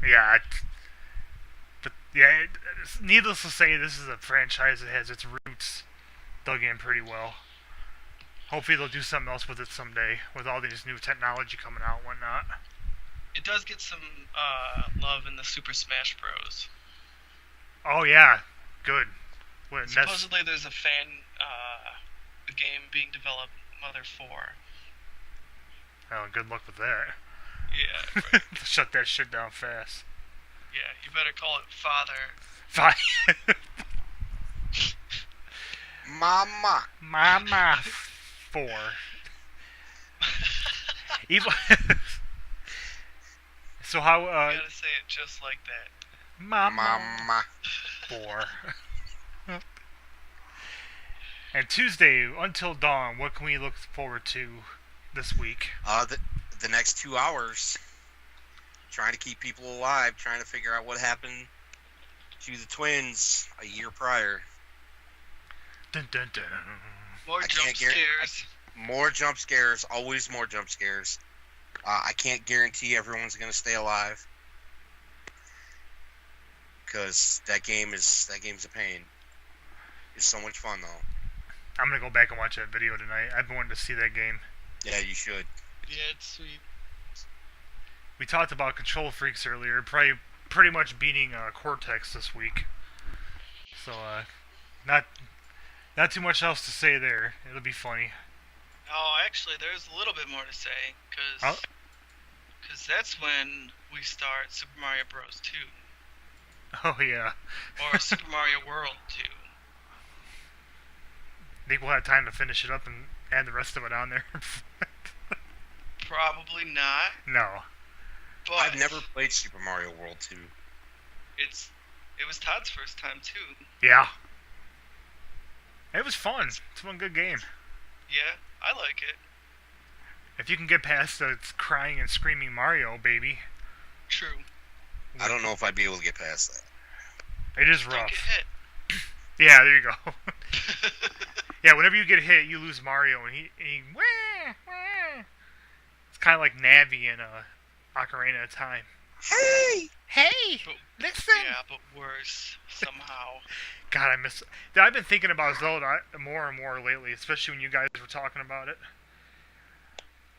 Yeah, but yeah, needless to say, this is a franchise that has its roots dug in pretty well. Hopefully they'll do something else with it someday, with all these new technology coming out and whatnot. It does get some love in the Super Smash Bros. Oh yeah, good. Supposedly there's a a game being developed, Mother 4. Oh, good luck with that. Yeah. Right. Shut that shit down fast. Yeah, you better call it Father. Mama 4. Evil. So how? You gotta say it just like that. Mama 4. And Tuesday, Until Dawn, what can we look forward to this week? The next 2 hours. Trying to keep people alive, trying to figure out what happened to the twins a year prior. Dun, dun, dun. More jump scares. More jump scares, always more jump scares. I can't guarantee everyone's going to stay alive. Because that game's a pain. It's so much fun, though. I'm going to go back and watch that video tonight. I've been wanting to see that game. Yeah, you should. Yeah, it's sweet. We talked about Control Freaks earlier, pretty much beating Cortex this week. So, not too much else to say there. It'll be funny. Oh, actually, there's a little bit more to say, because Because that's when we start Super Mario Bros. 2. Oh, yeah. Or Super Mario World 2. Think we'll have time to finish it up and add the rest of it on there? Probably not. No. But I've never played Super Mario World 2. It was Todd's first time too. Yeah. It was fun. It's one good game. Yeah, I like it. If you can get past the crying and screaming Mario, baby. True. I don't know if I'd be able to get past that. It is Don't rough. get hit. Yeah, there you go. Yeah, whenever you get hit, you lose Mario, and he wah, wah. It's kind of like Navi in Ocarina of Time. Hey, But- listen. Yeah, but worse somehow. God, I miss. I've been thinking about Zelda more and more lately, especially when you guys were talking about it.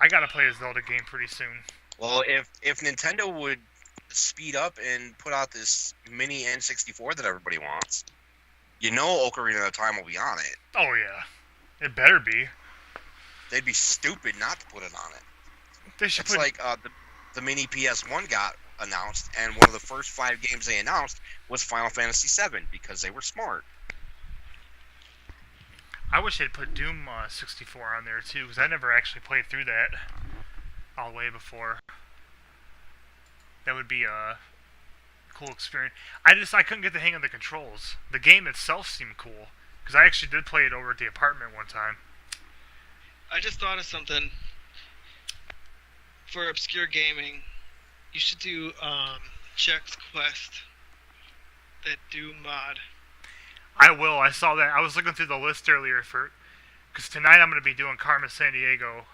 I gotta play a Zelda game pretty soon. Well, if Nintendo would speed up and put out this mini N64 that everybody wants, you know Ocarina of Time will be on it. Oh yeah, it better be. They'd be stupid not to put it on it. They should It's put. like the mini PS1 got announced, and one of the first 5 games they announced was Final Fantasy VII because they were smart. I wish they'd put Doom 64 on there too, because I never actually played through that all the way before. That would be a cool experience. I couldn't get the hang of the controls. The game itself seemed cool, because I actually did play it over at the apartment one time. I just thought of something. For obscure gaming, you should do Chex Quest, that Doom mod. I will. I saw that. I was looking through the list earlier because tonight I'm going to be doing Carmen San Diego,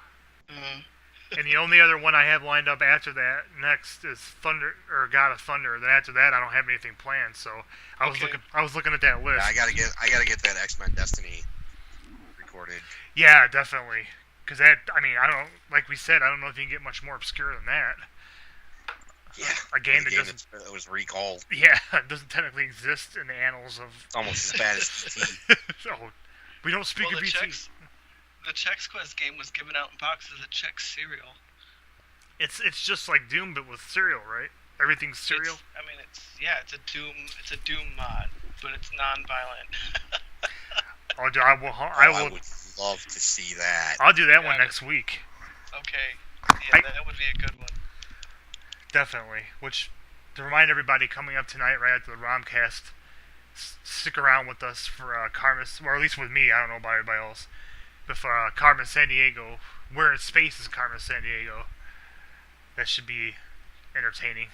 and the only other one I have lined up after that next is Thunder or God of Thunder. Then after that, I don't have anything planned. So I was Okay. looking at that list. Yeah, I gotta get that X-Men Destiny recorded. Yeah, definitely. Because I don't, like we said, I don't know if you can get much more obscure than that. Yeah, A game that doesn't, that was recalled. yeah, it doesn't technically exist in the annals of. It's almost as bad as ET. Oh, we don't speak Well, of the BT. The Chex Quest game was given out in boxes of Chex cereal. It's just like Doom, but with cereal, right? Everything's cereal. It's a Doom mod, but it's non-violent. Oh, dude, I I would love to see that. I'll do that one Got it. next week. Okay, yeah, that would be a good one. Definitely. Which, to remind everybody, coming up tonight, right after the ROMcast, stick around with us for Carmen, or at least with me. I don't know about everybody else. But for Carmen San Diego, we're in space as Carmen San Diego. That should be entertaining.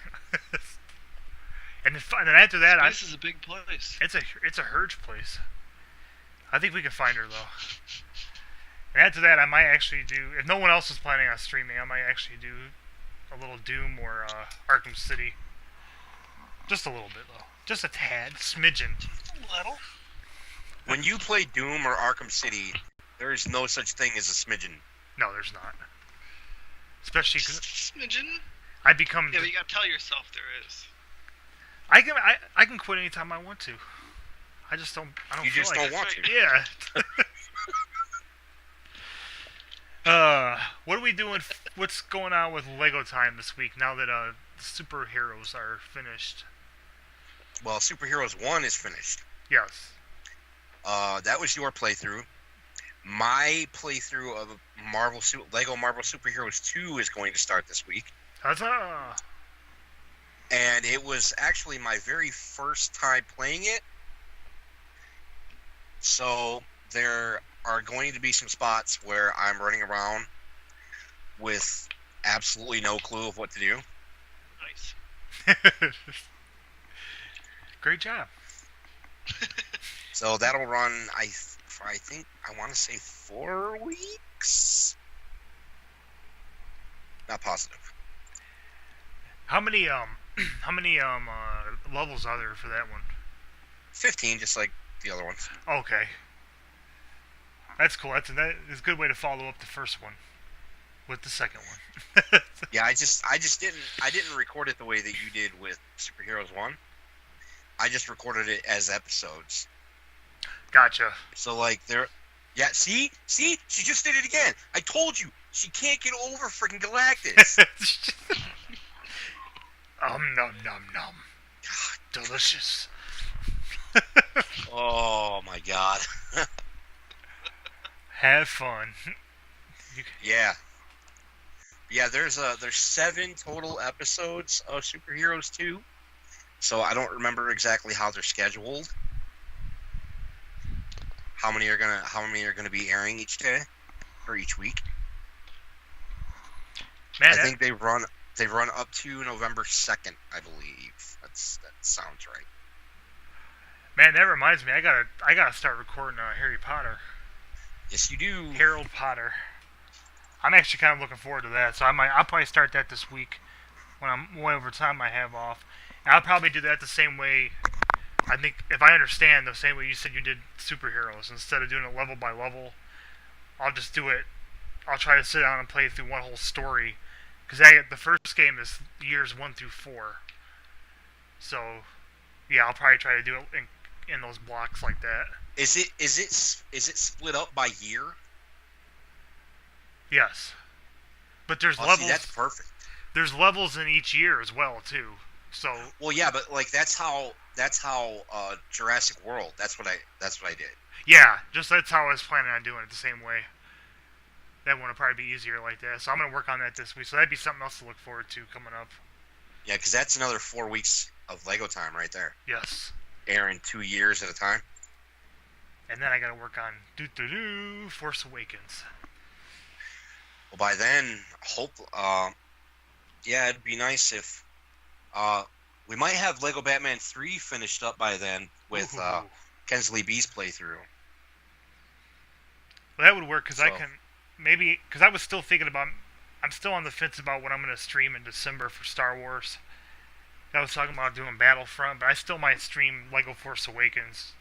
and then after that, This is a big place. it's a Herge place. I think we can find her though. And after that, I might actually do. If no one else is planning on streaming, I might actually do a little Doom or Arkham City. Just a little bit though, just a tad, smidgen. A little. When you play Doom or Arkham City, there is no such thing as a smidgen. No, there's not. Especially because Smidgen. I become. Yeah, but you gotta tell yourself there is. I can quit anytime I want to. I just don't. I don't. You feel just like don't want it. to. Yeah. What are we doing? What's going on with Lego Time this week? Now that the superheroes are finished. Well, Superheroes 1 is finished. Yes. That was your playthrough. My playthrough of Lego Marvel Superheroes 2 is going to start this week. Huzzah! And it was actually my very first time playing it. So there are going to be some spots where I'm running around with absolutely no clue of what to do. Nice. Great job. So that'll run, I think, I want to say 4 weeks? Not positive. How many levels are there for that one? 15, just like the other ones. Okay. That's cool. That is a good way to follow up the first one with the second one. Yeah, I didn't record it the way that you did with Superheroes 1. I just recorded it as episodes. Gotcha. So like yeah, see, she just did it again. I told you she can't get over freaking Galactus. Nom nom nom. Delicious. Oh my god. Have fun. Yeah. Yeah, there's 7 total episodes of Superheroes 2. So I don't remember exactly how they're scheduled. How many are gonna be airing each day or each week? Man, I think they run up to November 2nd, I believe. That sounds right. Man, that reminds me. I gotta start recording Harry Potter. Yes, you do. Harold Potter. I'm actually kind of looking forward to that. So I'll probably start that this week whenever time I have off. And I'll probably do that the same way. I think if I understand the same way you said you did superheroes, instead of doing it level by level, I'll just do it. I'll try to sit down and play through one whole story, because the first game is years 1 through 4. So yeah, I'll probably try to do it in those blocks like that. Is it split up by year? Yes, but there's levels. See, that's perfect. There's levels in each year as well too. So well, yeah, but like that's how Jurassic World. That's what I did. Yeah, that's how I was planning on doing it the same way. That one will probably be easier like that. So I'm gonna work on that this week. So that'd be something else to look forward to coming up. Yeah, because that's another 4 weeks of Lego time right there. Yes. Airing 2 years at a time. And then I gotta work on Force Awakens. Well, by then, yeah, it'd be nice if we might have Lego Batman 3 finished up by then with Kensley B's playthrough. Well, that would work because because I was still thinking about. I'm still on the fence about what I'm going to stream in December for Star Wars. I was talking about doing Battlefront, but I still might stream Lego Force Awakens.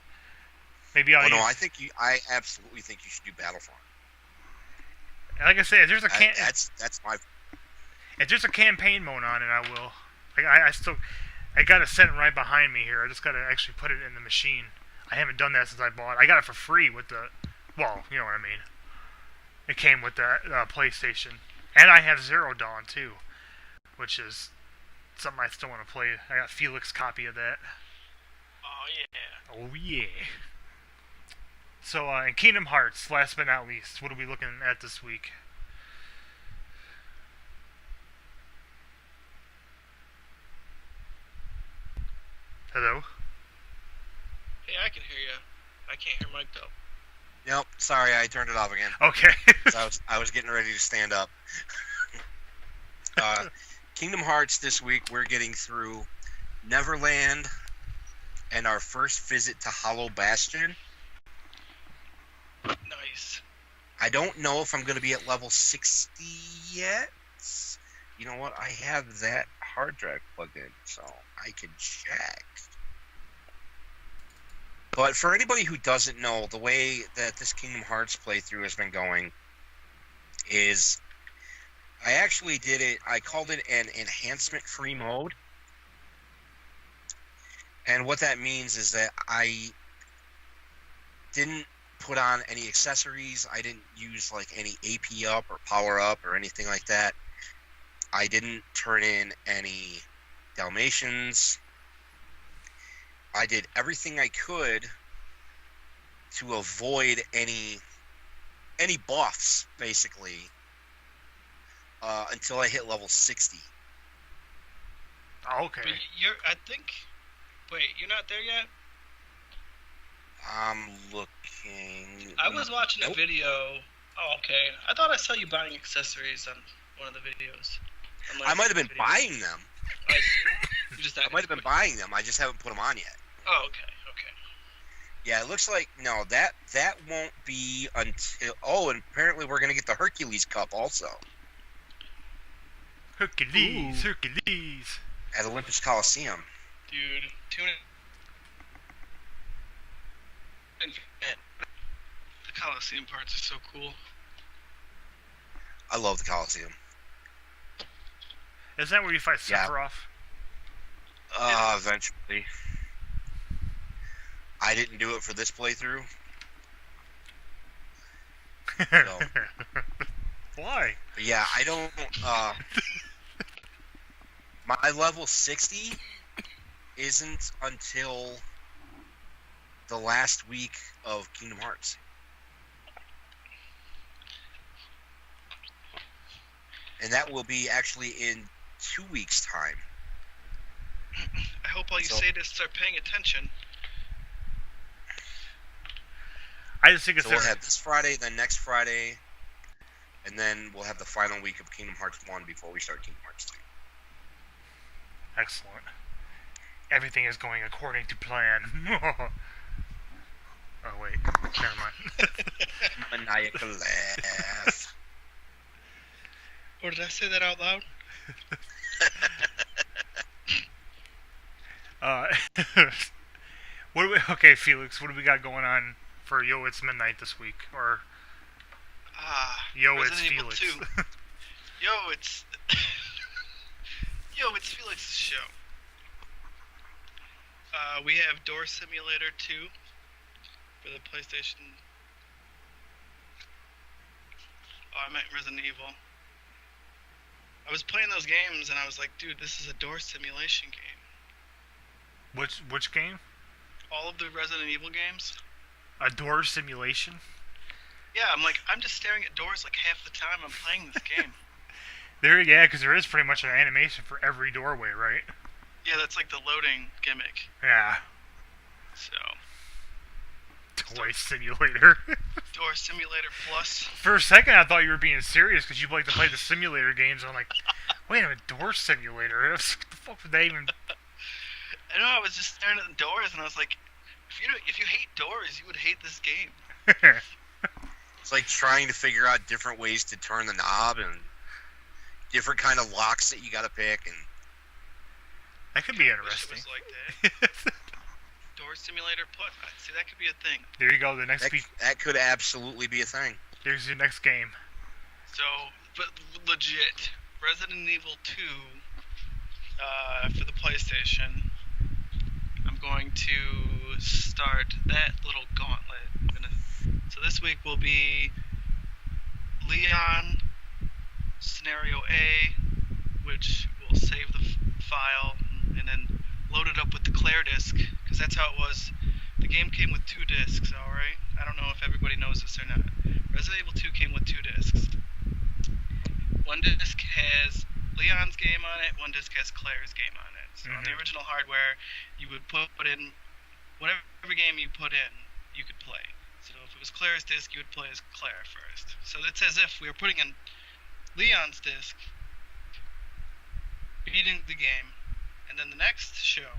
Maybe I'll. I absolutely think you should do Battlefront. Like I said, if there's a that's my. If there's a campaign mode on it, I will. I got it sitting right behind me here. I just got to actually put it in the machine. I haven't done that since I bought it. I got it for free with the. Well, you know what I mean. It came with the PlayStation, and I have Zero Dawn too, which is something I still want to play. I got Felix's copy of that. Oh yeah. Oh yeah. So, in Kingdom Hearts, last but not least, what are we looking at this week? Hello? Hey, I can hear you. I can't hear Mike though. Nope, sorry, I turned it off again. Okay. I was getting ready to stand up. Kingdom Hearts this week, we're getting through Neverland and our first visit to Hollow Bastion. Nice. I don't know if I'm going to be at level 60 yet. You know what? I have that hard drive plugged in, so I can check. But for anybody who doesn't know, the way that this Kingdom Hearts playthrough has been going is I actually did it, I called it an enhancement-free mode. And what that means is that I didn't put on any accessories. I didn't use like any AP up or power up or anything like that. I didn't turn in any Dalmatians. I did everything I could to avoid any buffs, basically, until I hit level 60. Oh, okay. But wait, you're not there yet? I'm looking. I was watching a video. Oh, okay. I thought I saw you buying accessories on one of the videos. I might have been buying them. I see. I might have been buying them. I just haven't put them on yet. Oh, okay. Yeah, it looks like no. That won't be until. Oh, and apparently we're gonna get the Hercules Cup also. Hercules. At Olympus Coliseum. Dude, tune in. The Coliseum parts are so cool. I love the Coliseum. Is that where you fight Sephiroth? Eventually. I didn't do it for this playthrough. So. Why? But yeah, I don't. My level 60 isn't until the last week of Kingdom Hearts. And that will be actually in 2 weeks' time. I hope all you sadists start paying attention. I just think it's So we'll have this Friday, then next Friday, and then we'll have the final week of Kingdom Hearts 1 before we start Kingdom Hearts 2. Excellent. Everything is going according to plan. Oh, wait. Never mind. Maniacal laugh. Or did I say that out loud? Okay, Felix, what do we got going on for Yo It's Midnight this week? Or Yo It's Resident Evil Felix. 2. Yo, it's Felix's show. We have Door Simulator 2 for the PlayStation. Oh, I meant Resident Evil. I was playing those games and I was like, dude, this is a door simulation game. Which game? All of the Resident Evil games. A door simulation? Yeah, I'm just staring at doors like half the time I'm playing this game. Yeah, because there is pretty much an animation for every doorway, right? Yeah, that's like the loading gimmick. Yeah. So. Toy Simulator. Door Simulator Plus. For a second, I thought you were being serious because you like to play the simulator games. I'm like, wait a minute, Door Simulator? What the fuck would they even... I know, I was just staring at the doors and I was like, if you hate doors, you would hate this game. It's like trying to figure out different ways to turn the knob and different kind of locks that you gotta pick. And that could be interesting. Wish it was like that. Door Simulator Plus. See, that could be a thing. There you go. The next that could absolutely be a thing. There's your next game. So, but legit, Resident Evil 2 for the PlayStation. I'm going to start that little gauntlet. So this week will be Leon Scenario A, which will save the file and then load it up with the Claire disc, because that's how it was. The game came with 2 discs, alright? I don't know if everybody knows this or not. Resident Evil 2 came with 2 discs. One disc has Leon's game on it, one disc has Claire's game on it. So on the original hardware, you would put in whatever game you put in, you could play. So if it was Claire's disc, you would play as Claire first. So it's as if we were putting in Leon's disc, beating the game, and then the next show,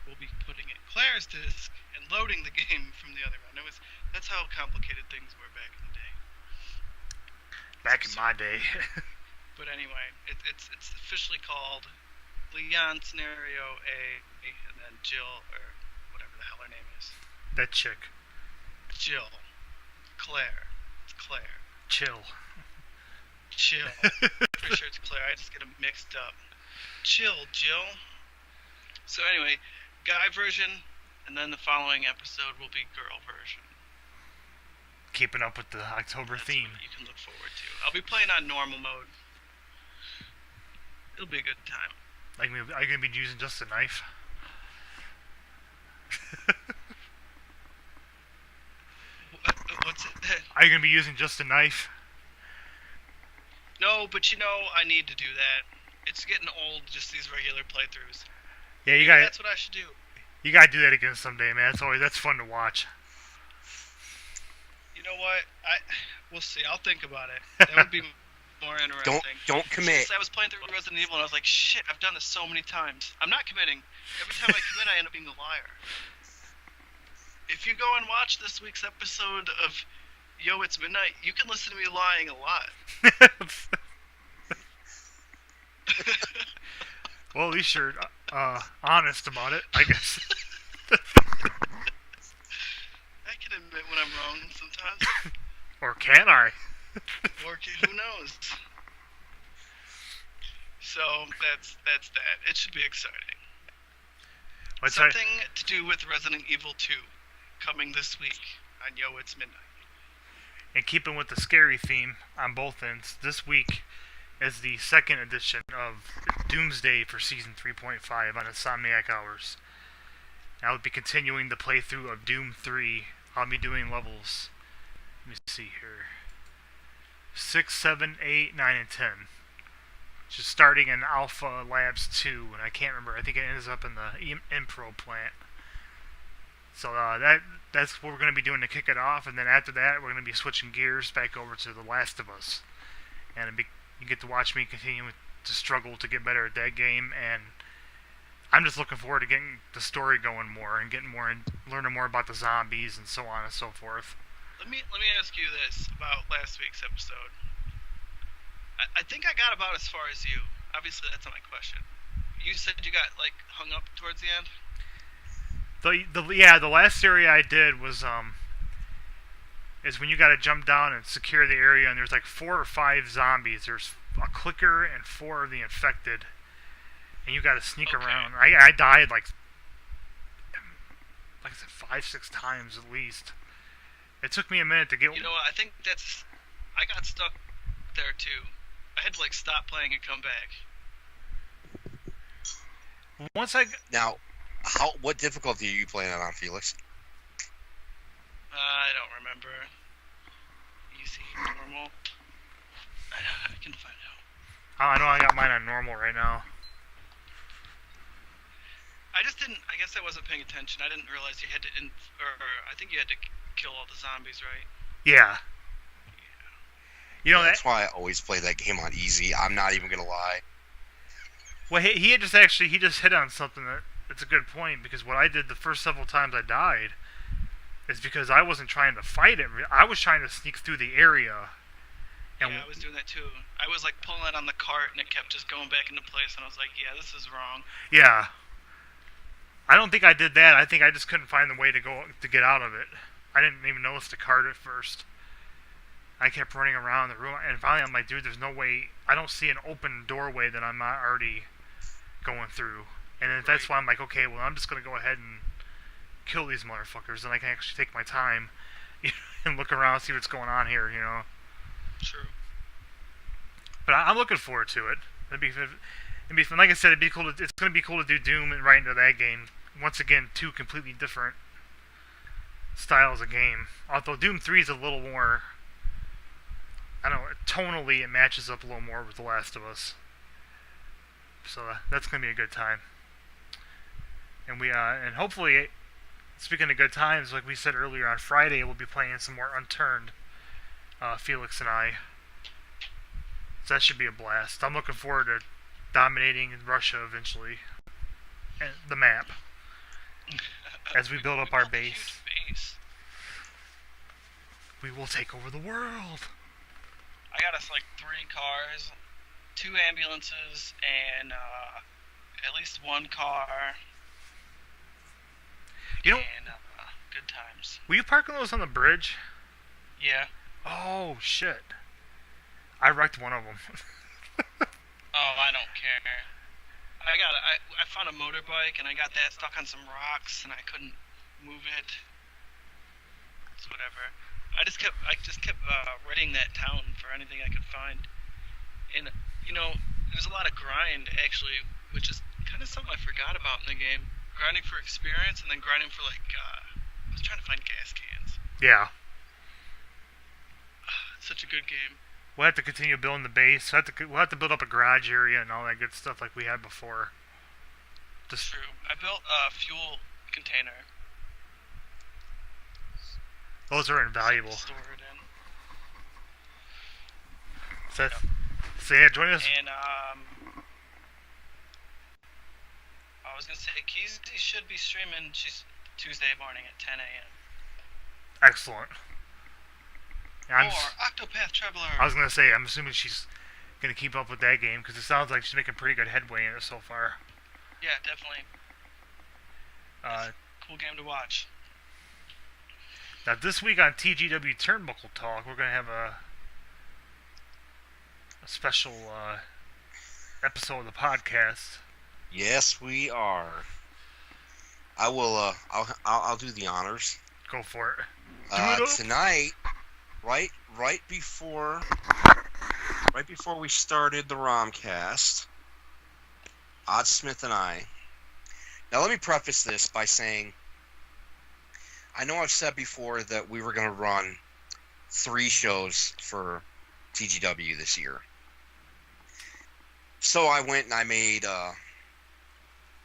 we'll be putting in Claire's disc and loading the game from the other end. That's how complicated things were back in the day. Back in my day. But anyway, it's officially called Leon Scenario A, and then Jill, or whatever the hell her name is. That chick. Jill. Claire. It's Claire. Chill. Pretty sure it's Claire. I just get them mixed up. Chill, Jill. So anyway, guy version, and then the following episode will be girl version. Keeping up with the October theme. What you can look forward to. I'll be playing on normal mode. It'll be a good time. Are you going to be using just a knife? What's it? Are you going to be using just a knife? No, but I need to do that. It's getting old, just these regular playthroughs. Yeah, you got. That's what I should do. You got to do that again someday, man. That's fun to watch. You know what? We'll see. I'll think about it. That would be more interesting. Don't commit. Since I was playing through Resident Evil and I was like, shit, I've done this so many times. I'm not committing. Every time I commit, I end up being a liar. If you go and watch this week's episode of Yo It's Midnight, you can listen to me lying a lot. Well, at least you're honest about it, I guess. I can admit when I'm wrong sometimes. Or can I? Or who knows? So that's that. It should be exciting. Something to do with Resident Evil 2 coming this week on Yo It's Midnight. And keeping with the scary theme on both ends, this week as the second edition of Doomsday for Season 3.5 on Insomniac Hours. I'll be continuing the playthrough of Doom 3. I'll be doing levels, let me see here, 6, 7, 8, 9, and 10. Just starting in Alpha Labs 2, and I can't remember, I think it ends up in the Impro plant. So that's what we're going to be doing to kick it off, and then after that, we're going to be switching gears back over to The Last of Us. And you get to watch me continue to struggle to get better at that game, and I'm just looking forward to getting the story going more and getting more and learning more about the zombies and so on and so forth. Let me ask you this about last week's episode. I think I got about as far as you. Obviously, that's not my question. You said you got like hung up towards the end. The last area I did was is when you got to jump down and secure the area, and there's like 4 or 5 zombies. There's a clicker and 4 of the infected, and you got to sneak around. I died like I said 5, 6 times at least. It took me a minute to get. You know what? I think I got stuck there too. I had to like stop playing and come back. Now, what difficulty are you playing on, Felix? I don't remember. Easy, normal. I can find out. I know I got mine on normal right now. I guess I wasn't paying attention. I didn't realize you had to, I think you had to kill all the zombies, right? Yeah. You know, that's why I always play that game on easy. I'm not even gonna lie. Well, he just hit on something that's a good point, because what I did the first several times I died is because I wasn't trying to fight it. I was trying to sneak through the area. And yeah, I was doing that too. I was like pulling it on the cart, and it kept just going back into place, and I was like, yeah, this is wrong. Yeah. I don't think I did that. I think I just couldn't find the way to get out of it. I didn't even notice the cart at first. I kept running around the room, and finally I'm like, dude, there's no way. I don't see an open doorway that I'm not already going through. And then that's why I'm like, okay, well, I'm just going to go ahead and kill these motherfuckers, and I can actually take my time and look around, see what's going on here, you know. True. But I'm looking forward to it. It'd be like I said, it's going to be cool to do Doom and right into that game. Once again, 2 completely different styles of game. Although Doom 3 is a little more, I don't know, tonally it matches up a little more with The Last of Us. So that's going to be a good time. And and hopefully, speaking of good times, like we said earlier, on Friday we'll be playing some more Unturned, Felix and I. So that should be a blast. I'm looking forward to dominating Russia eventually, and the map, as we build up our base. We will take over the world. I got us like 3 cars, 2 ambulances, and at least 1 car. You know, and good times. Were you parking those on the bridge? Yeah. Oh shit! I wrecked one of them. Oh, I don't care. I found a motorbike and I got that stuck on some rocks and I couldn't move it. It's whatever. I just kept raiding that town for anything I could find. And you know, there's a lot of grind actually, which is kind of something I forgot about in the game. Grinding for experience and then grinding for like I was trying to find gas cans. Yeah. It's such a good game. We'll have to continue building the base. We'll have to build up a garage area and all that good stuff like we had before. True. I built a fuel container. Those are invaluable. Store it in. So yeah, join us. And I was gonna say Keezy should be streaming. She's Tuesday morning at 10 a.m. Excellent. Or Octopath Traveler. I was gonna say, I'm assuming she's gonna keep up with that game because it sounds like she's making pretty good headway in it so far. Yeah, definitely. It's a cool game to watch. Now this week on TGW Turnbuckle Talk, we're gonna have a special episode of the podcast. Yes, we are. I will. I'll do the honors. Go for it. Tonight, right before right before we started the ROMcast, Oddsmith and I. Now, let me preface this by saying, I know I've said before that we were going to run 3 shows for TGW this year. So I went and I made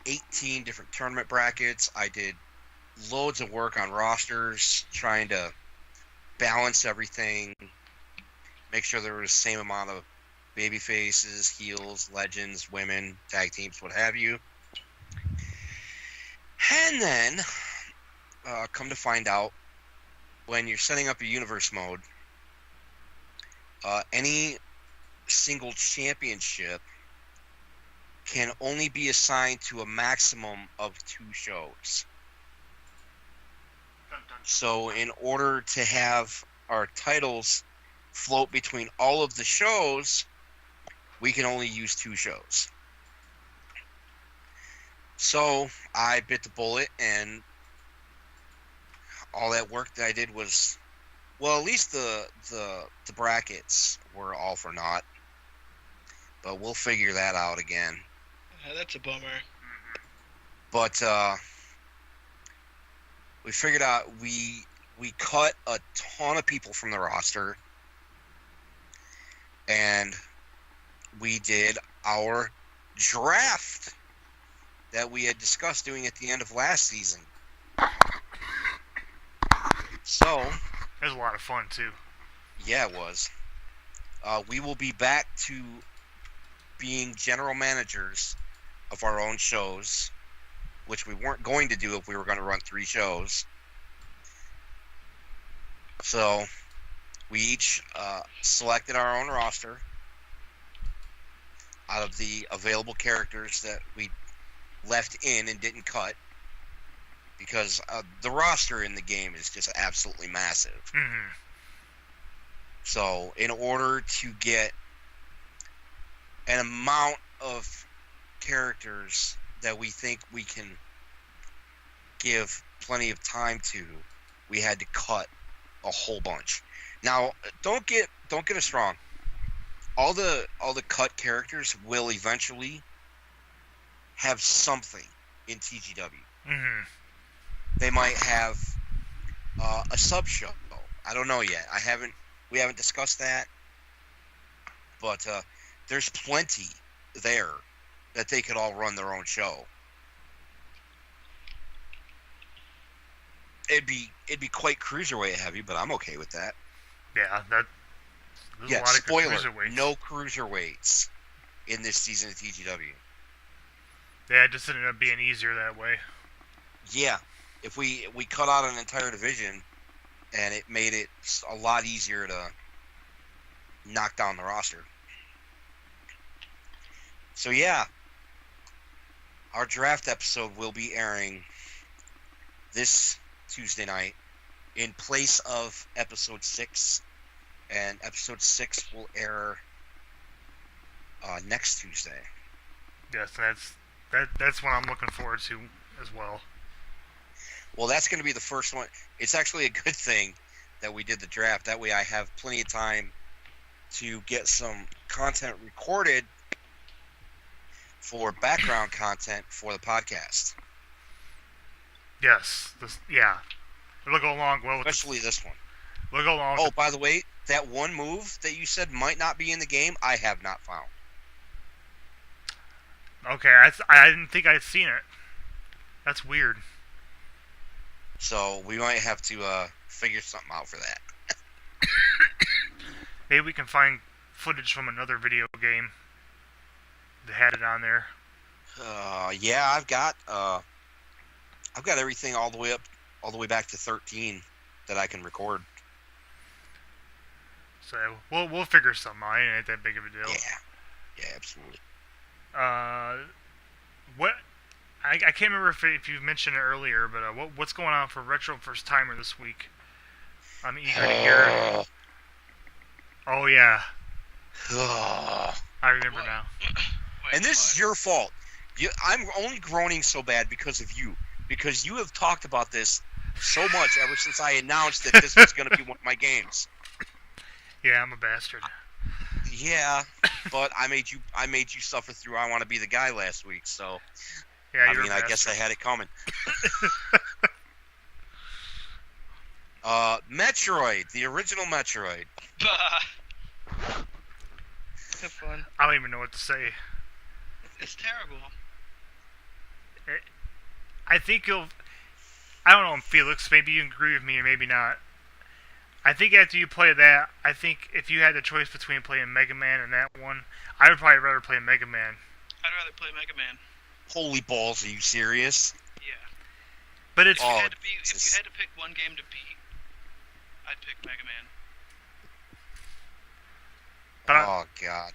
18 different tournament brackets. I did loads of work on rosters, trying to balance everything, make sure there was the same amount of baby faces, heels, legends, women, tag teams, what have you. And then, come to find out, when you're setting up a universe mode, any single championship can only be assigned to a maximum of 2 shows. So in order to have our titles float between all of the shows, we can only use 2 shows. So I bit the bullet, and all that work that I did was, well, at least the brackets were all for naught. But we'll figure that out again. That's a bummer. But we figured out we cut a ton of people from the roster, and we did our draft that we had discussed doing at the end of last season. So it was a lot of fun too. Yeah, it was. We will be back to being general managers of our own shows, which we weren't going to do if we were going to run 3 shows. So we each selected our own roster out of the available characters that we left in and didn't cut, because the roster in the game is just absolutely massive. Mm-hmm. So in order to get an amount of characters that we think we can give plenty of time to, we had to cut a whole bunch. Now, don't get us wrong. All the cut characters will eventually have something in TGW. Mm-hmm. They might have a sub show. I don't know yet. We haven't discussed that. But there's plenty there that they could all run their own show. It'd be quite cruiserweight heavy, but I'm okay with that. Yeah, there's a lot of spoiler, cruiserweights. no cruiserweights in this season of TGW. Yeah, it just ended up being easier that way. Yeah, if we cut out an entire division, and it made it a lot easier to knock down the roster. So yeah, our draft episode will be airing this Tuesday night in place of episode 6, and episode 6 will air next Tuesday. Yes, that's what I'm looking forward to as well. Well, that's going to be the first one. It's actually a good thing that we did the draft. That way I have plenty of time to get some content recorded for background content for the podcast. Yes, it'll go along well with especially this one. It'll go along. Oh, by the way, that one move that you said might not be in the game, I have not found. Okay, I didn't think I'd seen it. That's weird. So we might have to figure something out for that. Maybe we can find footage from another video game that had it on there. Yeah, I've got everything all the way back to 13 that I can record. So we'll figure something out. It ain't that big of a deal. Yeah, absolutely. What? I can't remember if you mentioned it earlier, but what's going on for Retro First Timer this week? I'm eager to hear it. Oh yeah. I remember now. And this is your fault. I'm only groaning so bad because of you. Because you have talked about this so much ever since I announced that this was going to be one of my games. Yeah, I'm a bastard. Yeah, but I made you suffer through I Want to Be the Guy last week, so Yeah, I you're mean, a I guess I bastard. had it coming. Metroid, the original Metroid. Bah. Have fun. I don't even know what to say. It's terrible. I think you'll. I don't know, Felix. Maybe you can agree with me, or maybe not. I think after you play that, I think if you had the choice between playing Mega Man and that one, I would probably rather play Mega Man. I'd rather play Mega Man. Holy balls, are you serious? Yeah. But it's If you Oh, had to if Jesus. you had to pick one game to beat, I'd pick Mega Man. But Oh God.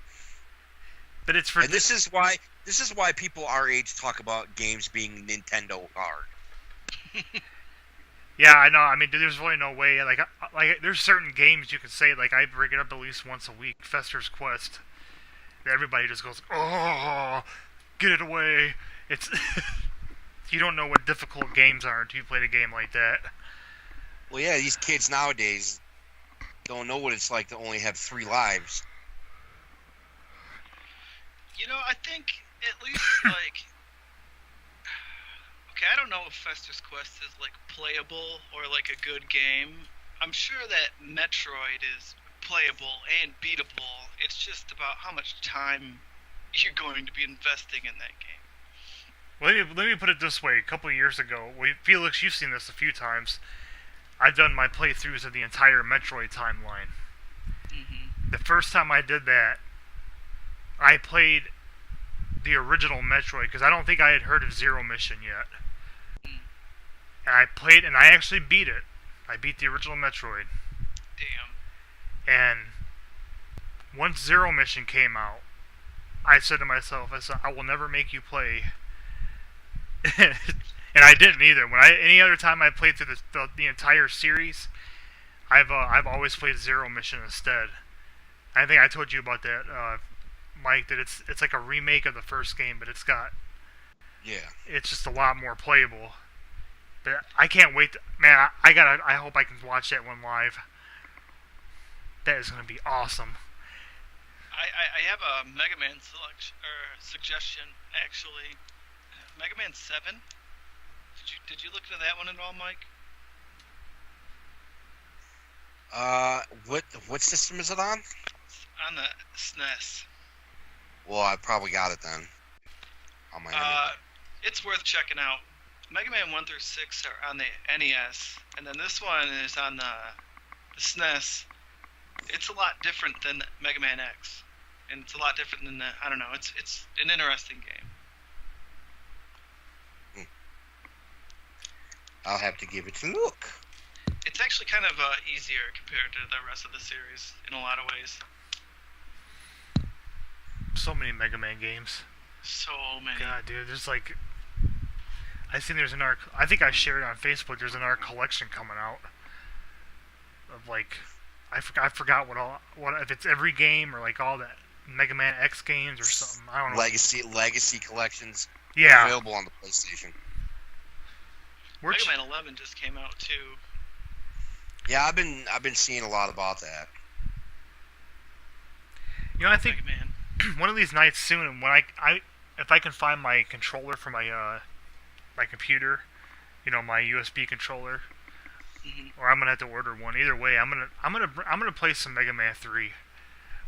but it's for And this is why people our age talk about games being Nintendo hard. yeah, I know. I mean, there's really no way. Like there's certain games you can say like I bring it up at least once a week. Fester's Quest. Everybody just goes, oh, get it away. It's you don't know what difficult games are until you play a game like that. Well, yeah, these kids nowadays don't know what it's like to only have 3 lives. You know, I think at least like. Okay, I don't know if Fester's Quest is like playable or like a good game. I'm sure that Metroid is playable and beatable. It's just about how much time you're going to be investing in that game. Let me put it this way. A couple of years ago, Felix, you've seen this a few times. I've done my playthroughs of the entire Metroid timeline. Mm-hmm. The first time I did that, I played the original Metroid because I don't think I had heard of Zero Mission yet. And I played, and I actually beat it. I beat the original Metroid. Damn. And once Zero Mission came out, I said to myself, I will never make you play. And I didn't either. Any other time I played through the entire series, I've always played Zero Mission instead. I think I told you about that, Mike. That it's like a remake of the first game, but it's just a lot more playable. But I can't wait. Man, I hope I can watch that one live. That is gonna be awesome. I have a Mega Man suggestion actually. Mega Man 7. Did you look into that one at all, Mike? What system is it on? It's on the SNES. Well, I probably got it then. On my It's worth checking out. Mega Man 1 through 6 are on the NES, and then this one is on the SNES. It's a lot different than Mega Man X, and it's a lot different than I don't know. It's an interesting game. I'll have to give it a look. It's actually kind of easier compared to the rest of the series in a lot of ways. So many Mega Man games. So many. God, dude, there's like, I think there's an ARC. I think I shared it on Facebook. There's an ARC collection coming out of like, I forgot what if it's every game or like all the Mega Man X games or something. I don't know. Legacy collections. Yeah. Available on the PlayStation. Mega Man 11 just came out too. Yeah, I've been seeing a lot about that. You know, I think Mega Man. one of these nights soon, when if I can find my controller for my my computer, you know, my USB controller, or I'm gonna have to order one. Either way, I'm gonna play some Mega Man 3.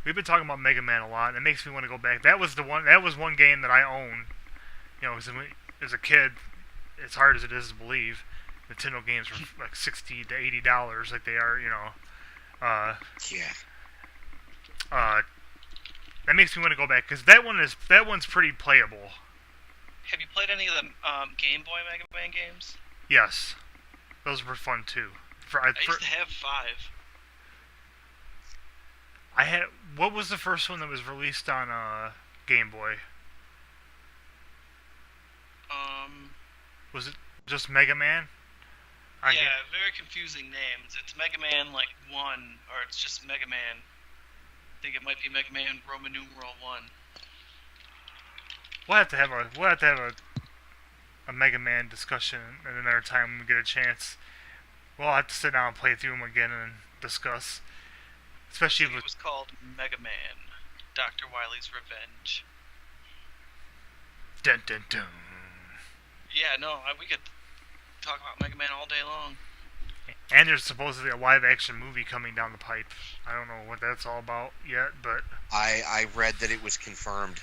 We've been talking about Mega Man a lot, and it makes me want to go back. That was one game that I owned. You know, as a kid, as hard as it is to believe, Nintendo games were like $60 to $80, like they are. You know. Yeah. That makes me want to go back because that one's pretty playable. Have you played any of the Game Boy Mega Man games? Yes, those were fun too. I used to have 5. I had. What was the first one that was released on Game Boy? Was it just Mega Man? Yeah, very confusing names. It's Mega Man like 1, or it's just Mega Man. I think it might be Mega Man Roman numeral 1. We'll have to have a Mega Man discussion at another time when we get a chance. We'll have to sit down and play through them again and discuss. Especially It was called Mega Man. Dr. Wily's Revenge. Dun dun dun. Yeah, no, we could talk about Mega Man all day long. And there's supposedly a live-action movie coming down the pipe. I don't know what that's all about yet, but I read that it was confirmed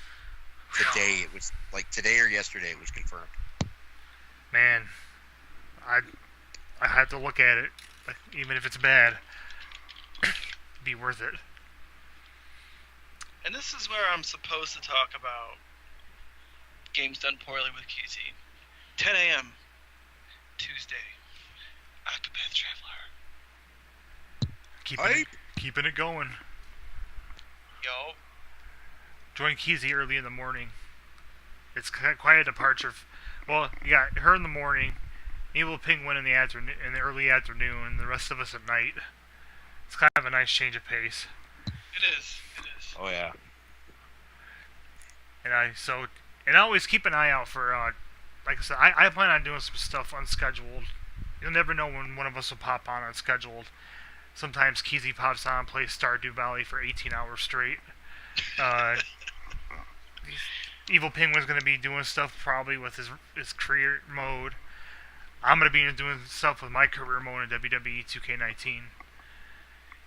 today. It was like today or yesterday. It was confirmed. man, I have to look at it, like, even if it's bad. Be worth it. And this is where I'm supposed to talk about games done poorly with Keezy. 10 a.m. Tuesday. Octopath Traveler. Keeping it going. Yo. Join Keezy early in the morning. It's quite a departure. Well, you got her in the morning, Evil Penguin in the early afternoon, and the rest of us at night. It's kind of a nice change of pace. It is. Oh yeah. And I always keep an eye out for, like I said, I plan on doing some stuff unscheduled. You'll never know when one of us will pop on unscheduled. Sometimes Keezy pops on, plays Stardew Valley for 18 hours straight. Evil Penguin's going to be doing stuff probably with his career mode. I'm going to be doing stuff with my career mode in WWE 2K19.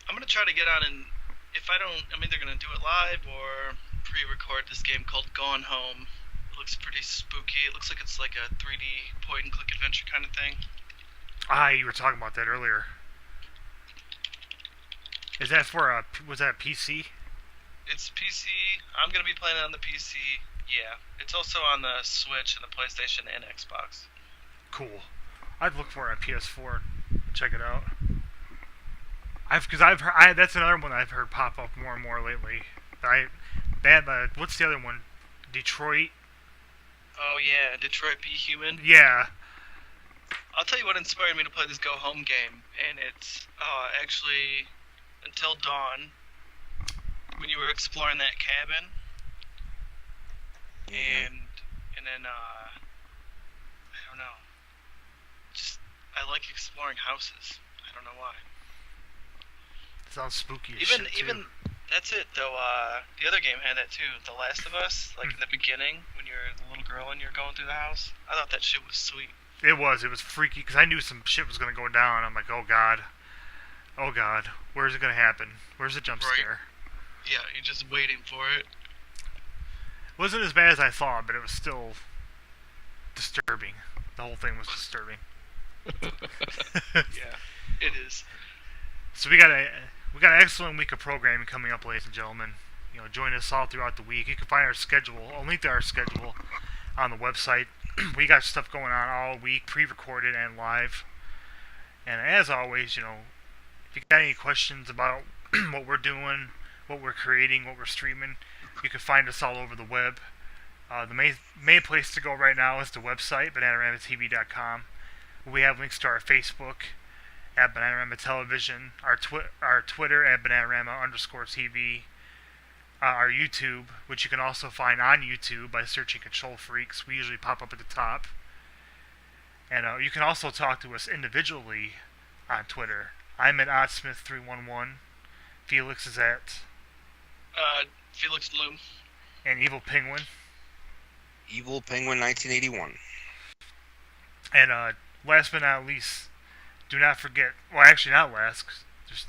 I'm going to try to get on, and if I don't, I'm either going to do it live or pre-record this game called Gone Home. It looks pretty spooky. It looks like it's like a 3D point-and-click adventure kind of thing. You were talking about that earlier. Is that for was that PC? It's PC. I'm going to be playing it on the PC. Yeah. It's also on the Switch and the PlayStation and Xbox. Cool. I'd look for it on PS4 and check it out. I've heard that's another one I've heard pop up more and more lately. What's the other one? Detroit. Oh yeah, Detroit Be Human. Yeah. I'll tell you what inspired me to play this Go Home game, and it's actually Until Dawn, when you were exploring that cabin, and then I don't know, just I like exploring houses. I don't know why. Sounds spooky as shit, too. Even that's it though. The other game had that too. The Last of Us, like in the beginning when you're the little girl and you're going through the house. I thought that shit was sweet. It was freaky because I knew some shit was gonna go down. I'm like, oh god, where's it gonna happen? Where's the jump scare? Yeah, you're just waiting for it. It wasn't as bad as I thought, but it was still disturbing. The whole thing was disturbing. Yeah, it is. So we got an excellent week of programming coming up, ladies and gentlemen. Join us all throughout the week. You can find our schedule, a link to our schedule, on the website. We got stuff going on all week, pre-recorded and live. And as always, if you got any questions about what we're doing, what we're creating, what we're streaming, you can find us all over the web. The main place to go right now is the website, BananaROMaTV.com. We have links to our Facebook at BananaROMa Television, our Twitter at BananaROMa_TV, our YouTube, which you can also find on YouTube by searching Control Freaks. We usually pop up at the top. And you can also talk to us individually on Twitter. I'm at Oddsmith311. Felix is at Felix Loom. And Evil Penguin. Evil Penguin 1981. And last but not least, do not forget. Well, actually, not last.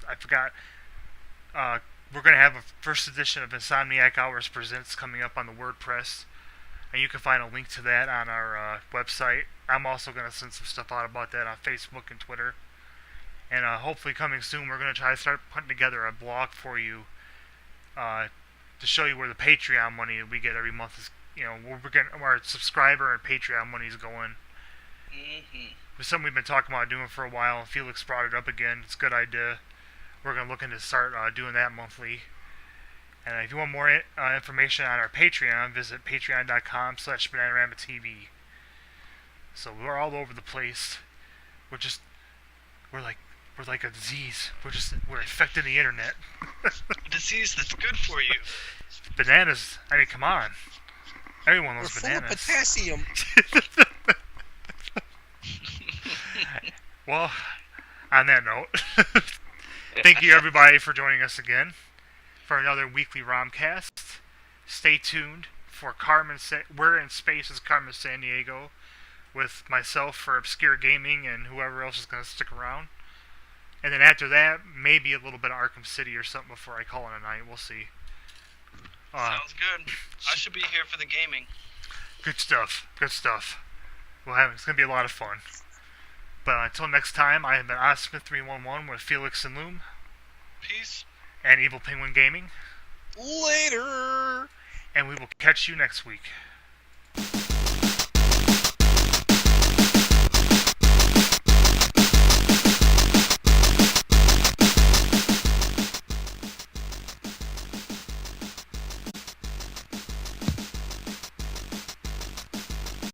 I forgot. We're going to have a first edition of Insomniac Hours Presents coming up on the WordPress. And you can find a link to that on our website. I'm also going to send some stuff out about that on Facebook and Twitter. And hopefully coming soon, we're going to try to start putting together a blog for you to show you where the Patreon money that we get every month is, where our subscriber and Patreon money is going. Mm-hmm. It's something we've been talking about doing for a while, and Felix brought it up again. It's a good idea. We're going to look into start doing that monthly. And if you want more information on our Patreon, visit patreon.com/BananaROMaTV. So we're all over the place. We're like a disease. We're infecting the internet. A disease that's good for you. Bananas. I mean, come on. Everyone loves bananas. Full of potassium. Well, on that note, thank you everybody for joining us again for another weekly ROMcast. Stay tuned for We're in Space's Carmen San Diego with myself for Obscure Gaming and whoever else is going to stick around. And then after that, maybe a little bit of Arkham City or something before I call it a night. We'll see. Sounds good. I should be here for the gaming. Good stuff. Good stuff. It's going to be a lot of fun. But until next time, I have been Osmith311 with Felix and Loom. Peace. And Evil Penguin Gaming. Later. And we will catch you next week.